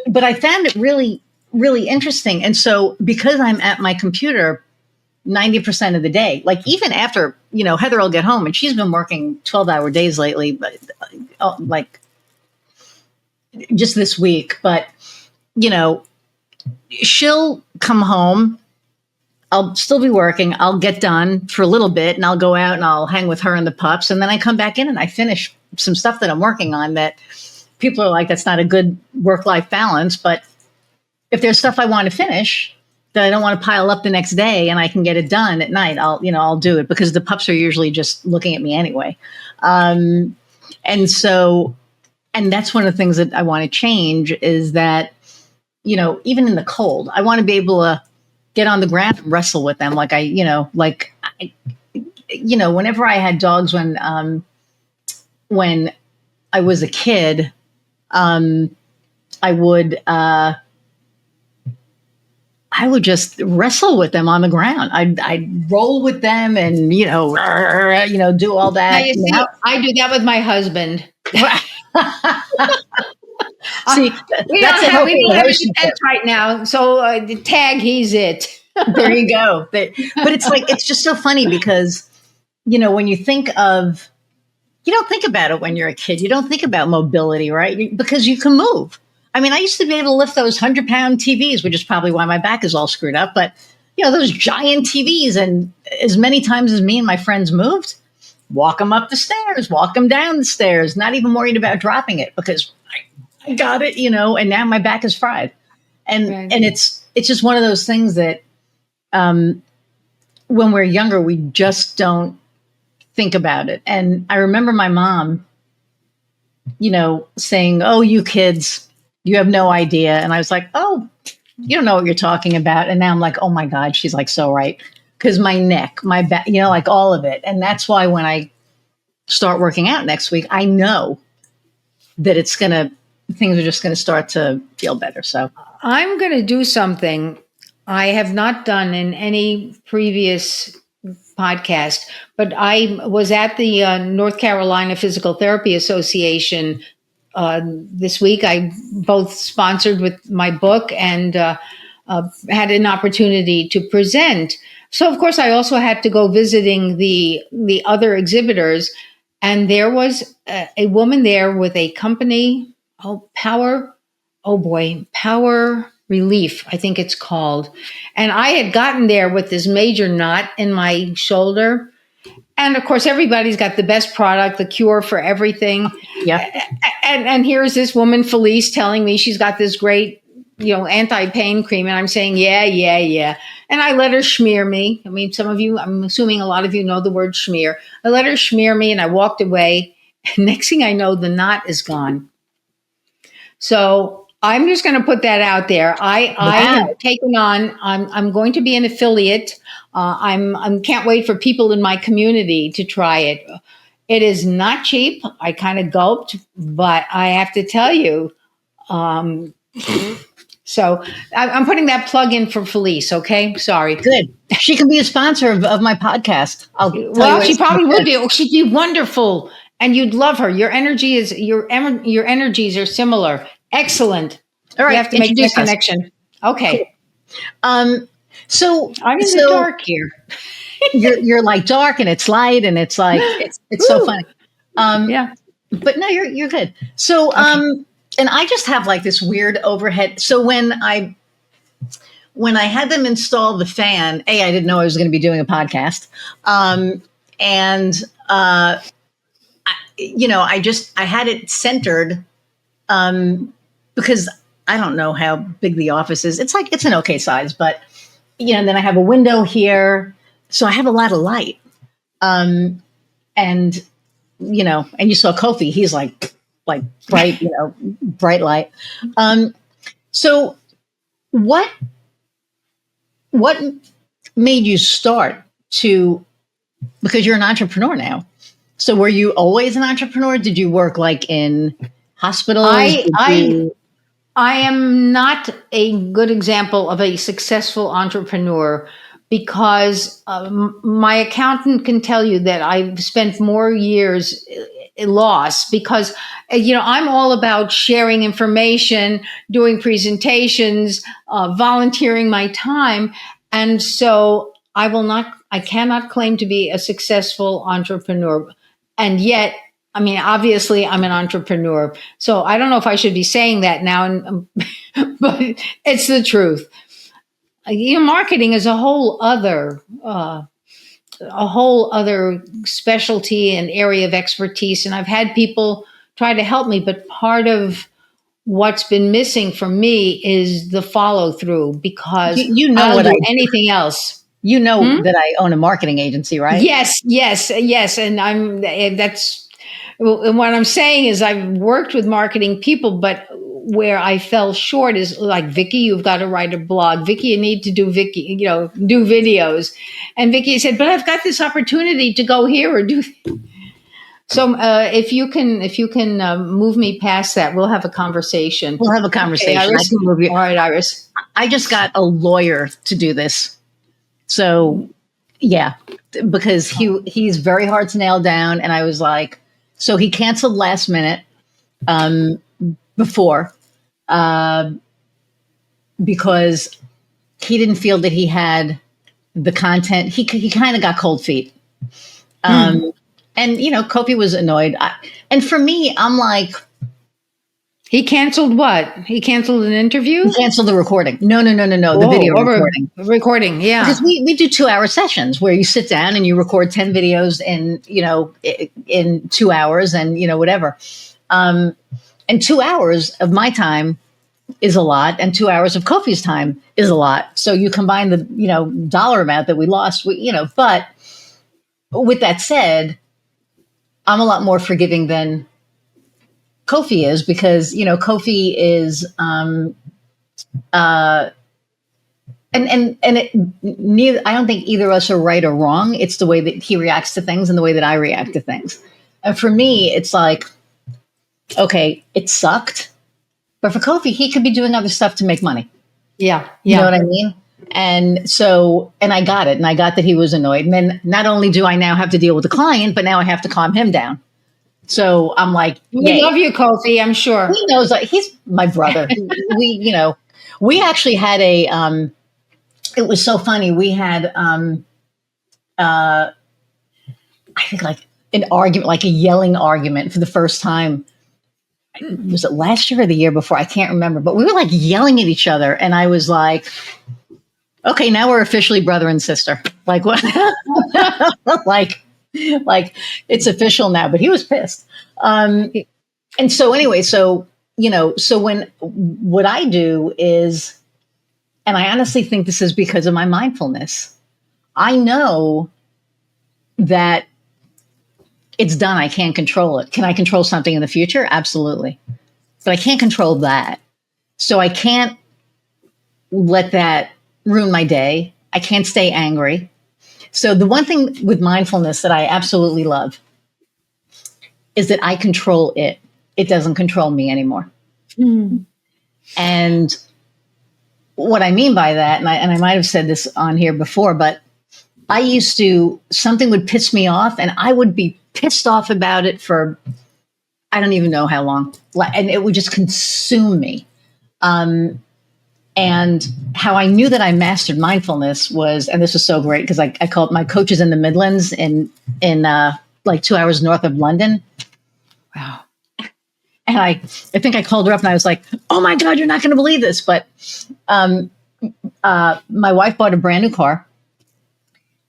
But I found it really, really interesting. And so because I'm at my computer 90% of the day, like even after, Heather will get home and she's been working 12-hour days lately, but like just this week. But, she'll come home. I'll still be working. I'll get done for a little bit and I'll go out and I'll hang with her and the pups. And then I come back in and I finish some stuff that I'm working on that people are like, that's not a good work-life balance. But if there's stuff I want to finish that I don't want to pile up the next day and I can get it done at night, I'll do it because the pups are usually just looking at me anyway. And that's one of the things that I want to change is that, even in the cold, I want to be able to get on the ground and wrestle with them. Whenever I had dogs when I was a kid, I would just wrestle with them on the ground. I'd roll with them and, do all that. Now, you see, I do that with my husband. See, we that's don't a have healthy a relationship defense right now. So the tag, he's it. There you go. But it's like, it's just so funny because, when you don't think about it when you're a kid. You don't think about mobility, right? Because you can move. I mean, I used to be able to lift those 100-pound TVs, which is probably why my back is all screwed up. But, those giant TVs, and as many times as me and my friends moved, walk them up the stairs, walk them down the stairs, not even worried about dropping it because I got it, and now my back is fried. And Right. and it's just one of those things that when we're younger, we just don't think about it. And I remember my mom, saying, "Oh, you kids, you have no idea." And I was like, "Oh, you don't know what you're talking about." And now I'm like, "Oh my God," she's like, so right. Because my neck, my back, like all of it. And that's why when I start working out next week, I know that things are just going to start to feel better. So I'm going to do something I have not done in any previous podcast, but I was at the North Carolina Physical Therapy Association this week. I both sponsored with my book and had an opportunity to present. So, of course, I also had to go visiting the other exhibitors, and there was a woman there with a company, Power Relief, I think it's called. And I had gotten there with this major knot in my shoulder. And of course, everybody's got the best product, the cure for everything. yeah, And here's this woman, Felice, telling me she's got this great, anti-pain cream. And I'm saying, yeah. And I let her smear me. I mean, some of you, I'm assuming a lot of you know the word smear. I let her smear me and I walked away. And next thing I know, the knot is gone. So I'm just going to put that out there. I have taken on. I'm going to be an affiliate. I can't wait for people in my community to try it. It is not cheap. I kind of gulped, but I have to tell you. Um, so I'm putting that plug in for Felice. Okay, sorry. Good. She can be a sponsor of my podcast. I'll tell you Well, what. she probably would be. Oh, she'd be wonderful, and you'd love her. Your energy is your energies are similar. Excellent. All You right, have to make that introduce us. connection. Cool. Okay, So I'm in the dark here. you're like dark and it's light and it's like it's so Woo. funny. Um, Yeah. but no, you're good. So Okay. and I just have like this weird overhead. So when I had them install the fan, I didn't know I was going to be doing a podcast. And I had it centered because I don't know how big the office is. It's an okay size, but and then I have a window here, so I have a lot of light. And and you saw Kofi, he's like bright, bright light. So what what made you start to, because you're an entrepreneur now. So were you always an entrepreneur? Did you work like in hospitals? I am not a good example of a successful entrepreneur because my accountant can tell you that I've spent more years lost because I'm all about sharing information, doing presentations, volunteering my time, and so I cannot claim to be a successful entrepreneur, and yet. I mean, obviously, I'm an entrepreneur, so I don't know if I should be saying that now, but it's the truth. Marketing is a whole other specialty and area of expertise, and I've had people try to help me, but part of what's been missing for me is the follow through because you know I'll what I do do. anything else. You know that I own a marketing agency, right? Yes, and that's what I'm saying is I've worked with marketing people, but where I fell short is like, Vicki, you've got to write a blog. Vicki, you need to do do videos. And Vicki said, but I've got this opportunity to go here or do. So if you can move me past that, we'll have a conversation. We'll have a conversation. Okay, Iris. I can move you. All right, Iris. I just got a lawyer to do this. So yeah, because he's very hard to nail down. And I was like, so he canceled last minute before because he didn't feel that he had the content. He kind of got cold feet. And, Kofi was annoyed. And for me, I'm like, he canceled what? He canceled an interview? He canceled the recording. No. The video recording. Recording, yeah. Because we do 2-hour sessions where you sit down and you record 10 videos in 2 hours and, whatever. And 2 hours of my time is a lot. And 2 hours of Kofi's time is a lot. So you combine the, dollar amount that we lost, but with that said, I'm a lot more forgiving than Kofi is because, Kofi is, and neither, I don't think either of us are right or wrong. It's the way that he reacts to things and the way that I react to things. And for me, it's like, okay, it sucked. But for Kofi, he could be doing other stuff to make money. Yeah. You know what I mean? And so, and I got it. And I got that he was annoyed. And then not only do I now have to deal with the client, but now I have to calm him down. So I'm like, we love you, Kofi, I'm sure. He knows, he's my brother. We actually had it was so funny. We had, I think like an argument, like a yelling argument for the first time. Was it last year or the year before? I can't remember, but we were like yelling at each other. And I was like, okay, now we're officially brother and sister. Like what? like it's official now, but he was pissed. And so anyway, so when what I do is, and I honestly think this is because of my mindfulness, I know that it's done. I can't control it. Can I control something in the future? Absolutely. But I can't control that. So I can't let that ruin my day. I can't stay angry. So the one thing with mindfulness that I absolutely love is that I control it. It doesn't control me anymore. Mm. And what I mean by that, and I might have said this on here before, but I used to, something would piss me off and I would be pissed off about it for, I don't even know how long. And it would just consume me. And how I knew that I mastered mindfulness was, and this was so great because I called my coaches in the Midlands in like 2 hours north of London. Wow. And I think I called her up and I was like, oh my God, you're not going to believe this. But my wife bought a brand new car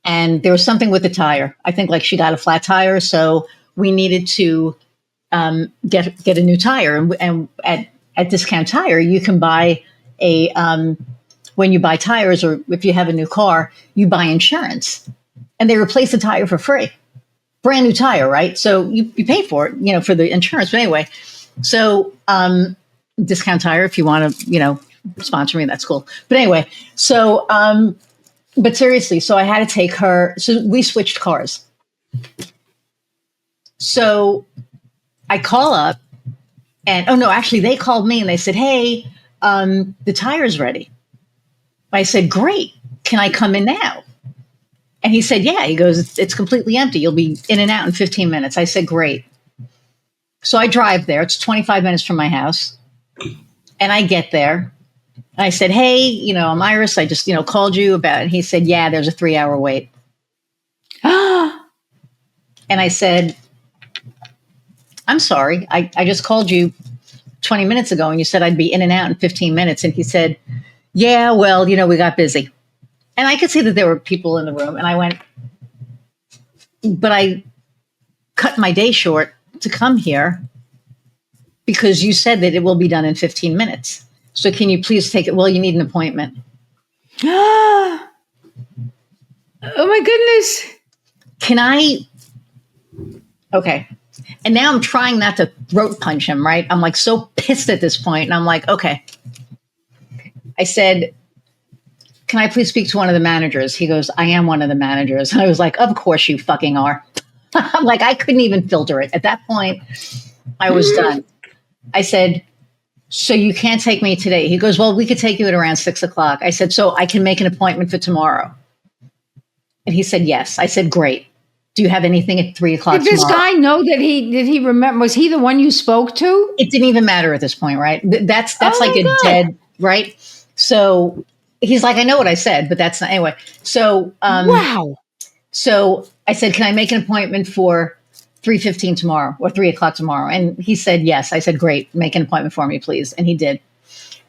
and there was something with the tire. I think like she got a flat tire. So we needed to get a new tire. And at Discount Tire, you can buy when you buy tires, or if you have a new car, you buy insurance and they replace the tire for free. Brand new tire, right? So you pay for it, for the insurance. But anyway, so Discount Tire, if you want to, sponsor me, that's cool. But anyway, so, but seriously, so I had to take her. So we switched cars. So I call up and, oh no, actually they called me and they said, hey, the tire's ready. I said, great. Can I come in now? And he said, yeah. He goes, it's completely empty. You'll be in and out in 15 minutes. I said, great. So I drive there. It's 25 minutes from my house. And I get there. And I said, hey, I'm Iris. I just, called you about it. He said, yeah, there's a 3-hour wait. And I said, I'm sorry. I just called you 20 minutes ago and you said I'd be in and out in 15 minutes. And he said, yeah, well, we got busy. And I could see that there were people in the room. And I went, but I cut my day short to come here because you said that it will be done in 15 minutes. So can you please take it? Well, you need an appointment. Oh my goodness. Can I? Okay. And now I'm trying not to throat punch him, right? I'm like so pissed at this point. And I'm like, okay. I said, can I please speak to one of the managers? He goes, I am one of the managers. And I was like, of course you fucking are. I'm like, I couldn't even filter it. At that point, I was done. I said, so you can't take me today? He goes, well, we could take you at around 6 o'clock. I said, so I can make an appointment for tomorrow. And he said, yes. I said, great. Do you have anything at 3 o'clock Did this tomorrow? guy know that did he remember? Was he the one you spoke to? It didn't even matter at this point, right? That's like a dead, right? So he's like, I know what I said, but that's not, anyway. So, Wow. So I said, can I make an appointment for 3:15 tomorrow or 3 o'clock tomorrow? And he said, yes. I said, great. Make an appointment for me, please. And he did.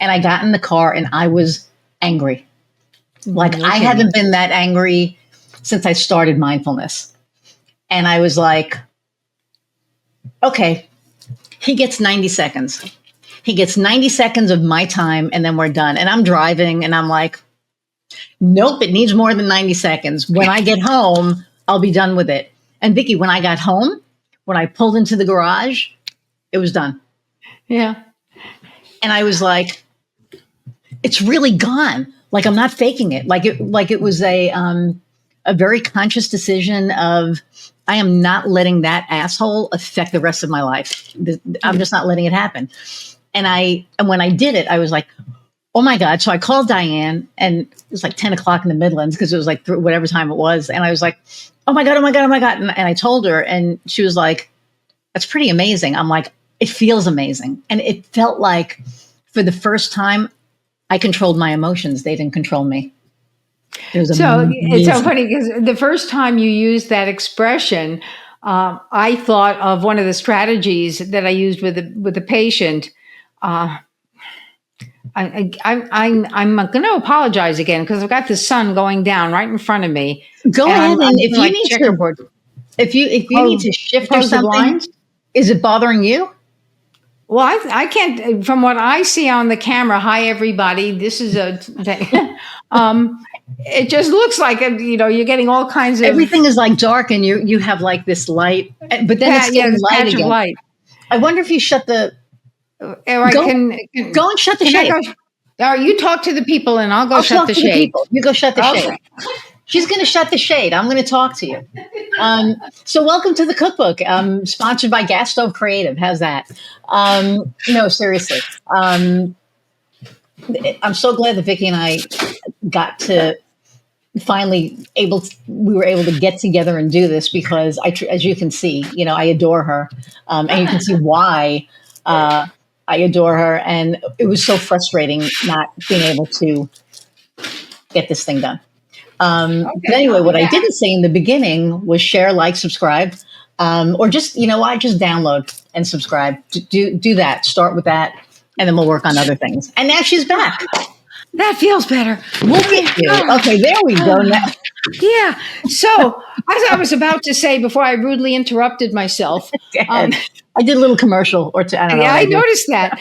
And I got in the car and I was angry. Like I haven't been that angry since I started mindfulness. And I was like, okay, he gets 90 seconds. He gets 90 seconds of my time and then we're done. And I'm driving and I'm like, nope, it needs more than 90 seconds. When I get home, I'll be done with it. And Vicki, when I got home, when I pulled into the garage, it was done. Yeah. And I was like, it's really gone. Like I'm not faking it. Like it was a very conscious decision of, I am not letting that asshole affect the rest of my life. I'm just not letting it happen. And when I did it, I was like, oh my God. So I called Diane and it was like 10 o'clock in the Midlands because it was like whatever time it was. And I was like, oh my God, oh my God, oh my God. And I told her and she was like, that's pretty amazing. I'm like, it feels amazing. And it felt like for the first time, I controlled my emotions. They didn't control me. It's so funny because the first time you used that expression, I thought of one of the strategies that I used with the patient. I'm going to apologize again because I've got the sun going down right in front of me. Go ahead, and if you need checkerboard. If you need to shift or something, is it bothering you? Well, I can't. From what I see on the camera, hi everybody. This is it just looks like you're getting all kinds of everything is like dark, and you have like this light, but then it's getting light again. Light. I wonder if you shut the. Go and shut the shade. You talk to the people, and I'll go shut the shade. You go shut the shade. She's going to shut the shade. I'm going to talk to you. So welcome to the Cookbook, sponsored by Gas Stove Creative. How's that? No, seriously. I'm so glad that Vicki and I got to we were able to get together and do this because as you can see, I adore her. And you can see why I adore her. And it was so frustrating not being able to get this thing done. But anyway, what I didn't say in the beginning was share, like, subscribe, or just, just download and subscribe. Do that. Start with that, and then we'll work on other things. And now she's back. That feels better. Look at you. Okay, there we go. Now. Yeah. So, as I was about to say before I rudely interrupted myself, I did a little commercial or two. I don't know. Yeah, I noticed that.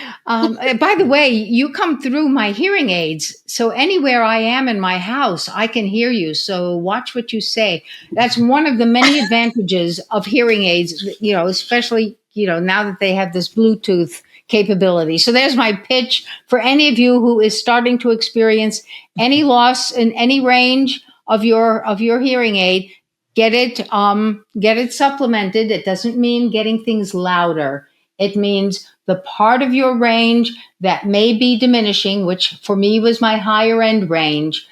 By the way, you come through my hearing aids. So anywhere I am in my house, I can hear you. So watch what you say. That's one of the many advantages of hearing aids, especially, now that they have this Bluetooth capability. So there's my pitch for any of you who is starting to experience any loss in any range of your hearing aid. Get it supplemented. It doesn't mean getting things louder. It means the part of your range that may be diminishing, which for me was my higher end range,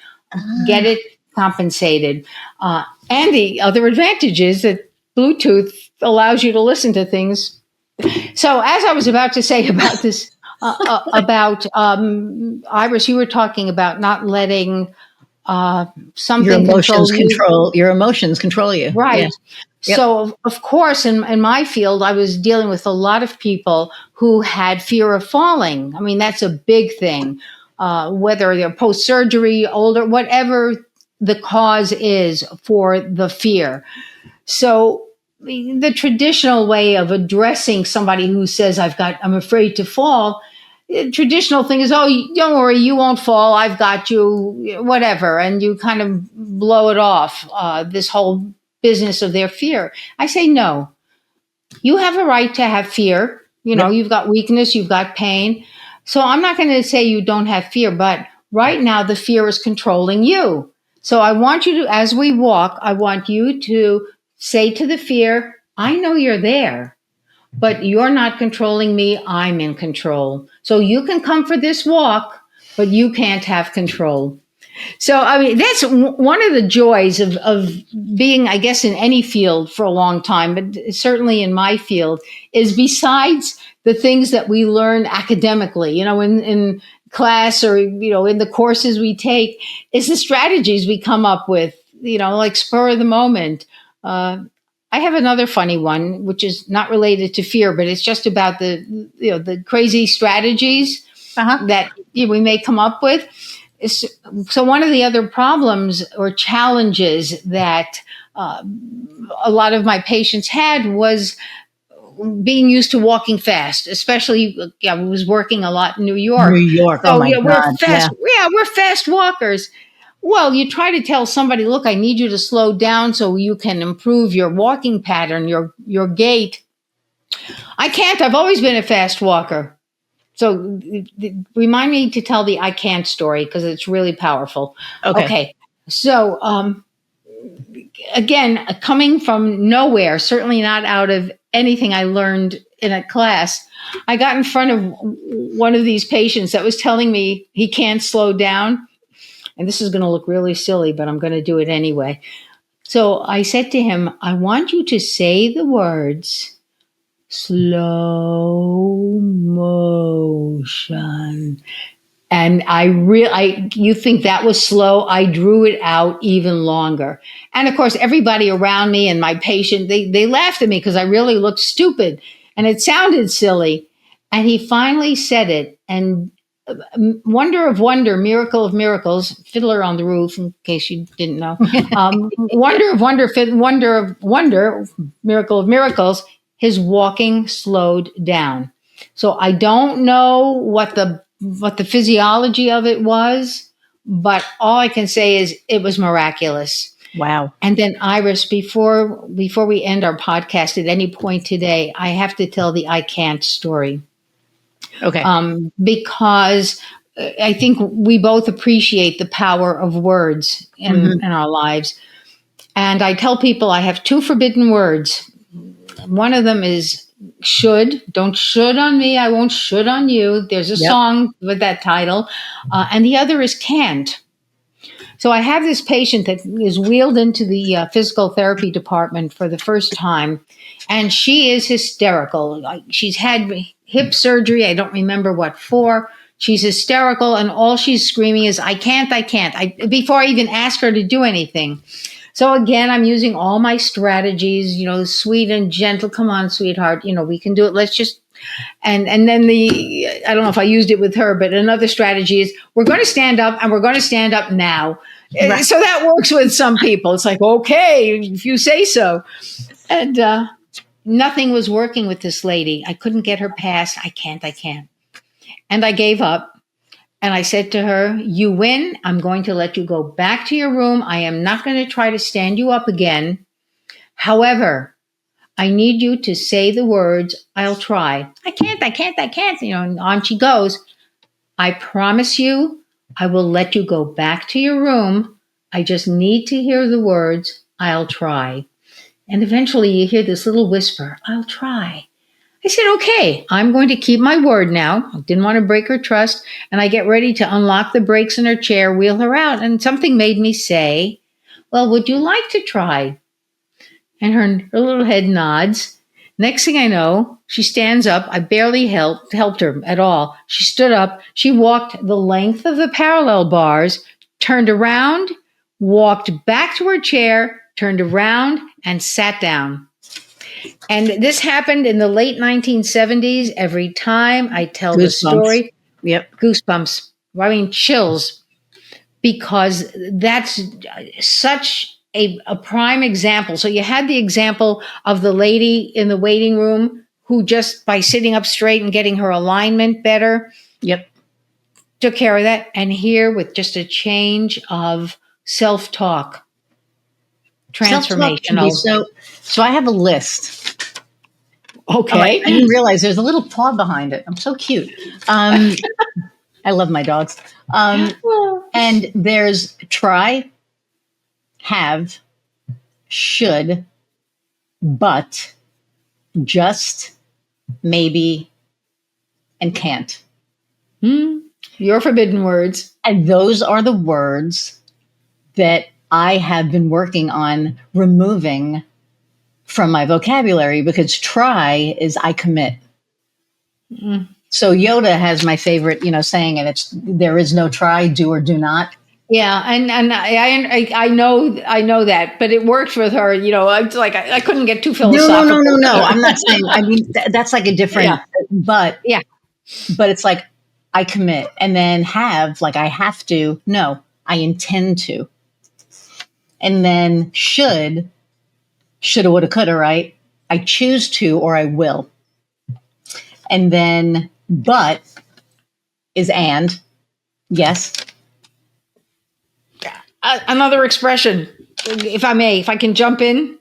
get it compensated. And the other advantage is that Bluetooth allows you to listen to things. So as I was about to say about this, about Iris, you were talking about not letting something your emotions control you. Right. Yeah. Yep. So, of course, in my field, I was dealing with a lot of people who had fear of falling. I mean, that's a big thing, whether they're post-surgery, older, whatever the cause is for the fear. So the traditional way of addressing somebody who says, I'm afraid to fall, the traditional thing is, oh, don't worry, you won't fall. I've got you, whatever. And you kind of blow it off, this whole business of their fear. I say, no, you have a right to have fear. You've got weakness, you've got pain. So I'm not going to say you don't have fear, but right now the fear is controlling you. So I want you to, as we walk, I want you to say to the fear, I know you're there. But you're not controlling me. I'm in control. So you can come for this walk, but you can't have control. So, I mean, that's one of the joys of being, I guess, in any field for a long time, but certainly in my field, is besides the things that we learn academically, in class or, in the courses we take, is the strategies we come up with, like spur of the moment. I have another funny one, which is not related to fear, but it's just about the crazy strategies that we may come up with. So one of the other problems or challenges that a lot of my patients had was being used to walking fast, especially I was working a lot in New York. So, we're fast. Yeah, we're fast walkers. Well, you try to tell somebody, look, I need you to slow down so you can improve your walking pattern, your gait. I can't. I've always been a fast walker. So remind me to tell the I can't story because it's really powerful. Okay. So again, coming from nowhere, certainly not out of anything I learned in a class, I got in front of one of these patients that was telling me he can't slow down. And this is going to look really silly, but I'm going to do it anyway. So I said to him, I want you to say the words slow motion. And you think that was slow? I drew it out even longer. And of course, everybody around me and my patient, they laughed at me because I really looked stupid and it sounded silly. And he finally said it. And wonder of wonder, miracle of miracles, Fiddler on the Roof, in case you didn't know. Wonder of wonder, wonder of wonder, miracle of miracles, his walking slowed down. So I don't know what the physiology of it was, but all I can say is it was miraculous. Wow. And then Iris, before we end our podcast at any point today, I have to tell the I can't story. Okay. Because I think we both appreciate the power of words in our lives. And I tell people I have two forbidden words. One of them is should. Don't should on me. I won't should on you. There's a song with that title. And the other is can't. So I have this patient that is wheeled into the physical therapy department for the first time, and she is hysterical. She's had hip surgery. I don't remember what for. She's hysterical, and all she's screaming is, I can't, I can't, before I even ask her to do anything. So again, I'm using all my strategies, sweet and gentle. Come on, sweetheart, we can do it. Let's just, and then I don't know if I used it with her, but another strategy is we're going to stand up and we're going to stand up now. Right. So that works with some people. It's like, okay, if you say so. And nothing was working with this lady. I couldn't get her past, I can't. And I gave up. And I said to her, you win. I'm going to let you go back to your room. I am not going to try to stand you up again. However, I need you to say the words, I'll try. I can't. And on she goes. I promise you, I will let you go back to your room. I just need to hear the words, I'll try. And eventually you hear this little whisper, I'll try. I said, okay, I'm going to keep my word now. I didn't want to break her trust. And I get ready to unlock the brakes in her chair, wheel her out. And something made me say, well, would you like to try? And her little head nods. Next thing I know, she stands up. I barely helped her at all. She stood up. She walked the length of the parallel bars, turned around, walked back to her chair, turned around, and sat down. And this happened in the late 1970s. Every time I tell the story, goosebumps. I mean, chills, because that's such a prime example. So you had the example of the lady in the waiting room who just by sitting up straight and getting her alignment better, took care of that. And here with just a change of self-talk, transformational. So I have a list. Okay. I didn't realize there's a little paw behind it. I'm so cute. I love my dogs. And there's try, have, should, but, just, maybe, and can't. Your forbidden words. And those are the words that I have been working on removing from my vocabulary, because try is I commit. So Yoda has my favorite, saying, and it's, there is no try, do or do not. Yeah, and I know that, but it worked with her. It's like I couldn't get too philosophical. No. I'm not saying. I mean, that's like a different. But it's like I commit, and then have, like I have to. No, I intend to. And then shoulda, woulda, coulda. Right? I choose to, or I will. And then but is and. Yes. Another expression, if I can jump in.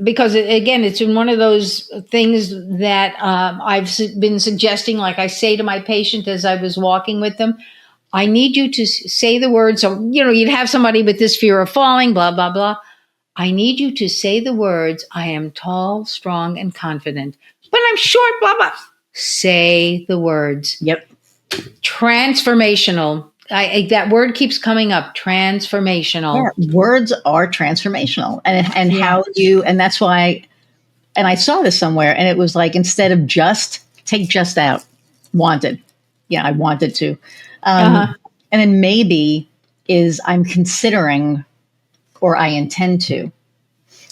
Because again, it's in one of those things that I've been suggesting, like I say to my patient as I was walking with them, I need you to say the words. So, you'd have somebody with this fear of falling, blah, blah, blah. I need you to say the words, I am tall, strong, and confident, but I'm short, blah, blah. Say the words. Transformational. That word keeps coming up. Transformational. Yeah, words are transformational, and how you, and that's why. And I saw this somewhere, and it was like, instead of just, take just out. Wanted. Yeah, I wanted to. And then maybe is I'm considering, or I intend to.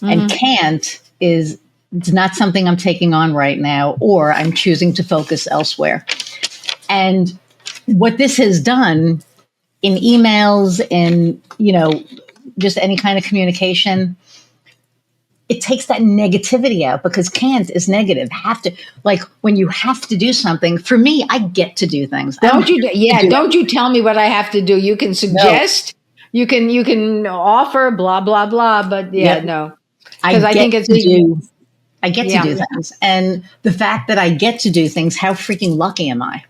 And can't is, it's not something I'm taking on right now, or I'm choosing to focus elsewhere. And what this has done in emails, in, just any kind of communication, it takes that negativity out, because can't is negative. Have to, like when you have to do something, for me, I get to do things. Don't you tell me what I have to do. You can suggest, you can offer, blah, blah, blah, but no. Because I think it's I get to do things. And the fact that I get to do things, how freaking lucky am I?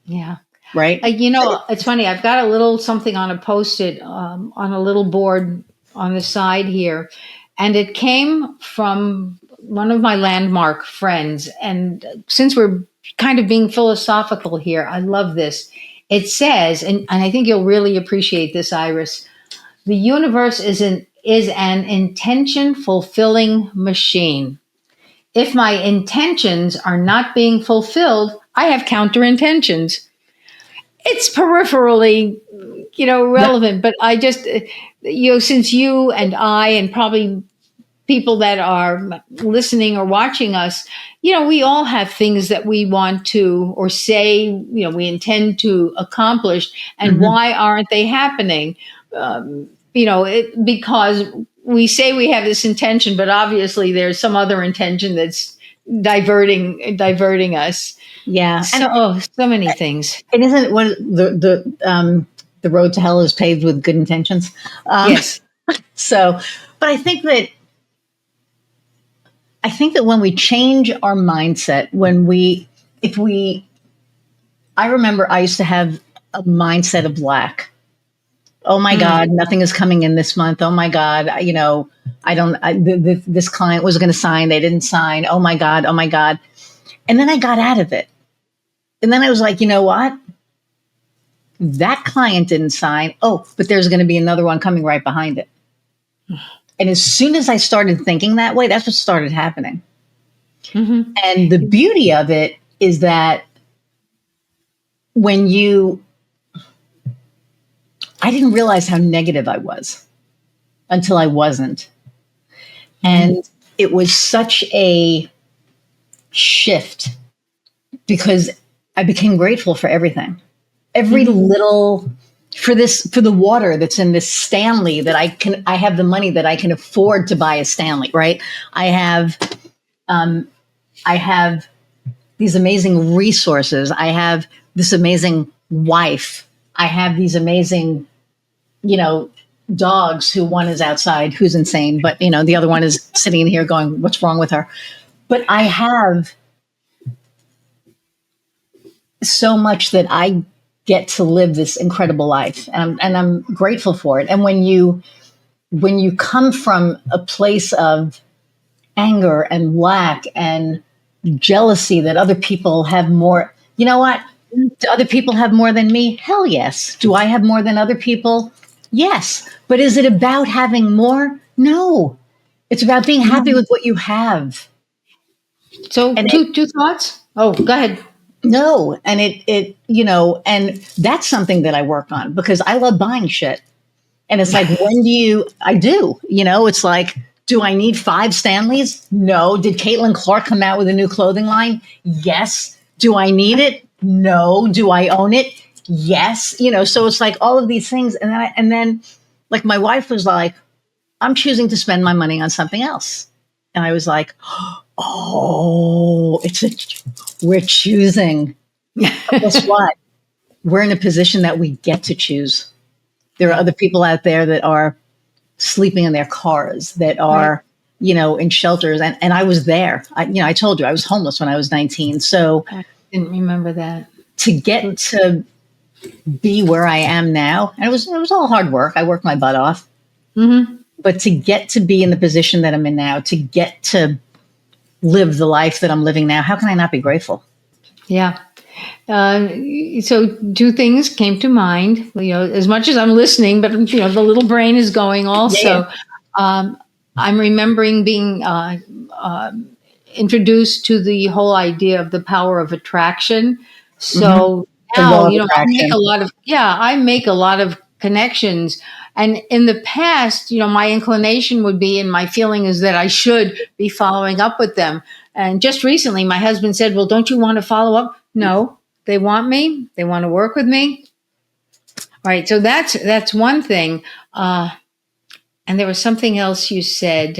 Yeah. right? It's funny. I've got a little something on a post-it on a little board on the side here, and it came from one of my landmark friends. And since we're kind of being philosophical here, I love this. It says, and I think you'll really appreciate this, Iris. The universe is an intention fulfilling machine. If my intentions are not being fulfilled, I have counter intentions. It's peripherally, relevant, but I just, since you and I and probably people that are listening or watching us, we all have things that we want to or say, we intend to accomplish, and why aren't they happening? Because we say we have this intention, but obviously there's some other intention that's diverting us. Yeah. So many things. It isn't one the road to hell is paved with good intentions. Yes. So, but I think that when we change our mindset, I remember I used to have a mindset of lack. Oh my God, nothing is coming in this month. Oh my God, this client was going to sign. They didn't sign. Oh my God. Oh my God. And then I got out of it. And then I was like, you know what? That client didn't sign. Oh, but there's going to be another one coming right behind it. And as soon as I started thinking that way, that's what started happening. And the beauty of it is that I didn't realize how negative I was until I wasn't. And it was such a shift because I became grateful for everything. Every little, for the water that's in this Stanley that I have the money that I can afford to buy a Stanley, right? I have these amazing resources. I have this amazing wife. I have these amazing, dogs who one is outside, who's insane, but the other one is sitting in here going, what's wrong with her? But I have so much that I get to live this incredible life, and I'm grateful for it. And when you come from a place of anger and lack and jealousy that other people have more, you know what? Do other people have more than me? Hell yes. Do I have more than other people? Yes. But is it about having more? No. It's about being happy with what you have. So two thoughts. Oh, go ahead. No. And and that's something that I work on because I love buying shit. And it's like, I do, it's like, do I need 5 Stanleys? No. Did Caitlin Clark come out with a new clothing line? Yes. Do I need it? No. Do I own it? Yes. So it's like all of these things. And then like my wife was like, I'm choosing to spend my money on something else. And I was like, oh, we're choosing. Guess what? We're in a position that we get to choose. There are other people out there that are sleeping in their cars, that are, in shelters. And I was there. I told you I was homeless when I was 19. So I didn't remember that. To get to be where I am now, and it was all hard work. I worked my butt off. But to get to be in the position that I'm in now, to get to live the life that I'm living now, how can I not be grateful? Yeah. So 2 things came to mind, as much as I'm listening, but, the little brain is going also. Yeah. I'm remembering being introduced to the whole idea of the power of attraction. So now, I make a lot of connections. And in the past, my inclination would be, and my feeling is that I should be following up with them. And just recently, my husband said, well, don't you want to follow up? No, they want me. They want to work with me. All right. So that's one thing. And there was something else you said,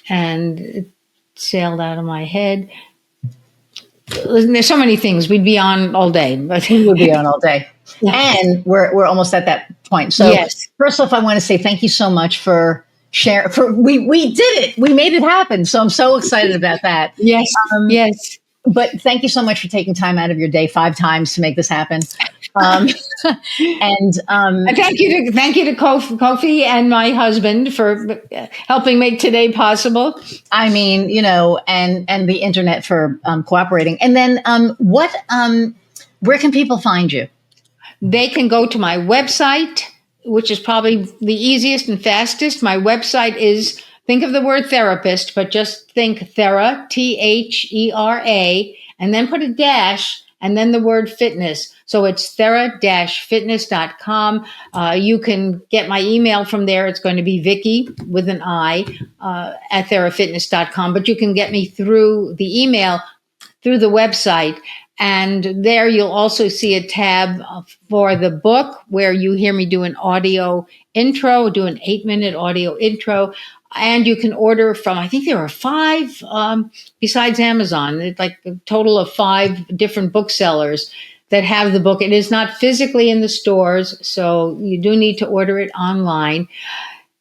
and it sailed out of my head. Listen, there's so many things. We'd be on all day. We would be on all day. Yeah. And we're almost at that point. So First off, I want to say thank you so much for sharing. We did it. We made it happen. So I'm so excited about that. Yes. Yes. But thank you so much for taking time out of your day 5 times to make this happen. Um, and And thank you to Kofi and my husband for helping make today possible. I mean, and the internet for cooperating. And then where can people find you? They can go to my website, which is probably the easiest and fastest. My website is, think of the word therapist, but just think Thera, Thera, and then put a dash and then the word fitness. So it's thera-fitness.com. You can get my email from there. It's going to be Vicki with an I at therafitness.com, but you can get me through the email, through the website. And there you'll also see a tab for the book where you hear me do an audio intro, do an 8-minute audio intro. And you can order from, I think there are 5 besides Amazon. It's like a total of 5 different booksellers that have the book. It is not physically in the stores, so you do need to order it online.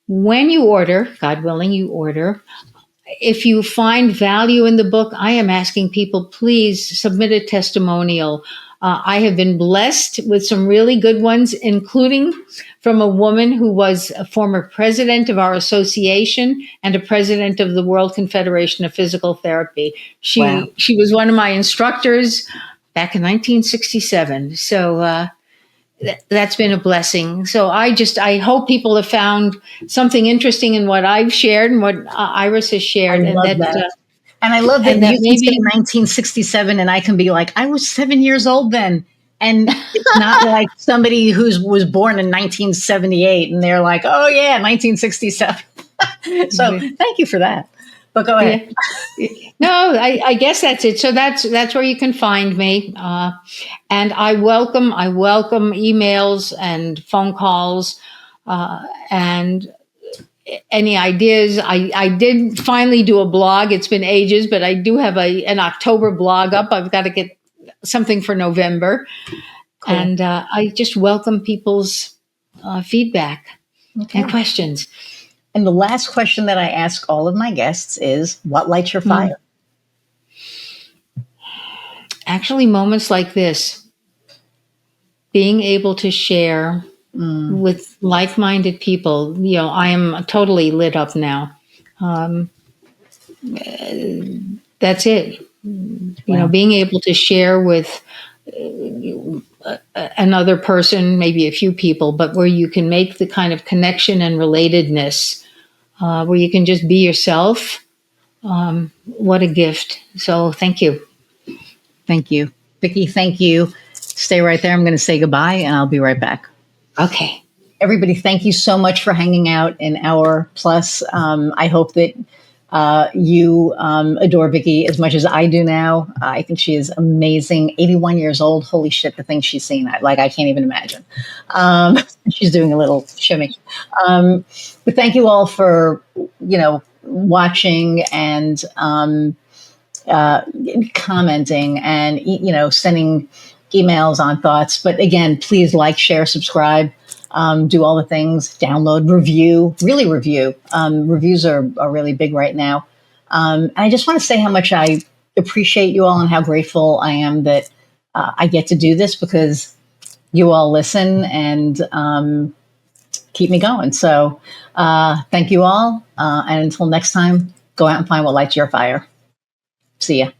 When you order, God willing, you order, if you find value in the book, I am asking people, please submit a testimonial. I have been blessed with some really good ones, including from a woman who was a former president of our association and a president of the World Confederation of Physical Therapy. Wow. She was one of my instructors back in 1967. So that's been a blessing. So I hope people have found something interesting in what I've shared and what Iris has shared. I love that. And I love that you can say 1967 and I can be like, I was 7 years old then. And it's not like somebody who was born in 1978 and they're like, oh yeah, 1967. So thank you for that. But go ahead. Yeah. No, I guess that's it. So that's where you can find me. And I welcome emails and phone calls and any ideas. I did finally do a blog. It's been ages, but I do have an October blog up. I've got to get something for November. Cool. And I just welcome people's feedback and questions. And the last question that I ask all of my guests is, what lights your fire? Actually, moments like this, being able to share with like-minded people. I am totally lit up now. That's it. Being able to share with another person, maybe a few people, but where you can make the kind of connection and relatedness, where you can just be yourself. What a gift. So thank you. Thank you. Vicki, thank you. Stay right there. I'm going to say goodbye and I'll be right back. Okay. Everybody, thank you so much for hanging out an hour plus. I hope that you adore Vicki as much as I do now. I think she is amazing. 81 years old. Holy shit, the things she's seen. I can't even imagine. She's doing a little shimmy. But thank you all for, watching and commenting and, sending emails on thoughts. But again, please like, share, subscribe. Do all the things, download, review, really review. Reviews are really big right now. And I just want to say how much I appreciate you all and how grateful I am that I get to do this because you all listen and keep me going. So thank you all. And until next time, go out and find what lights your fire. See ya.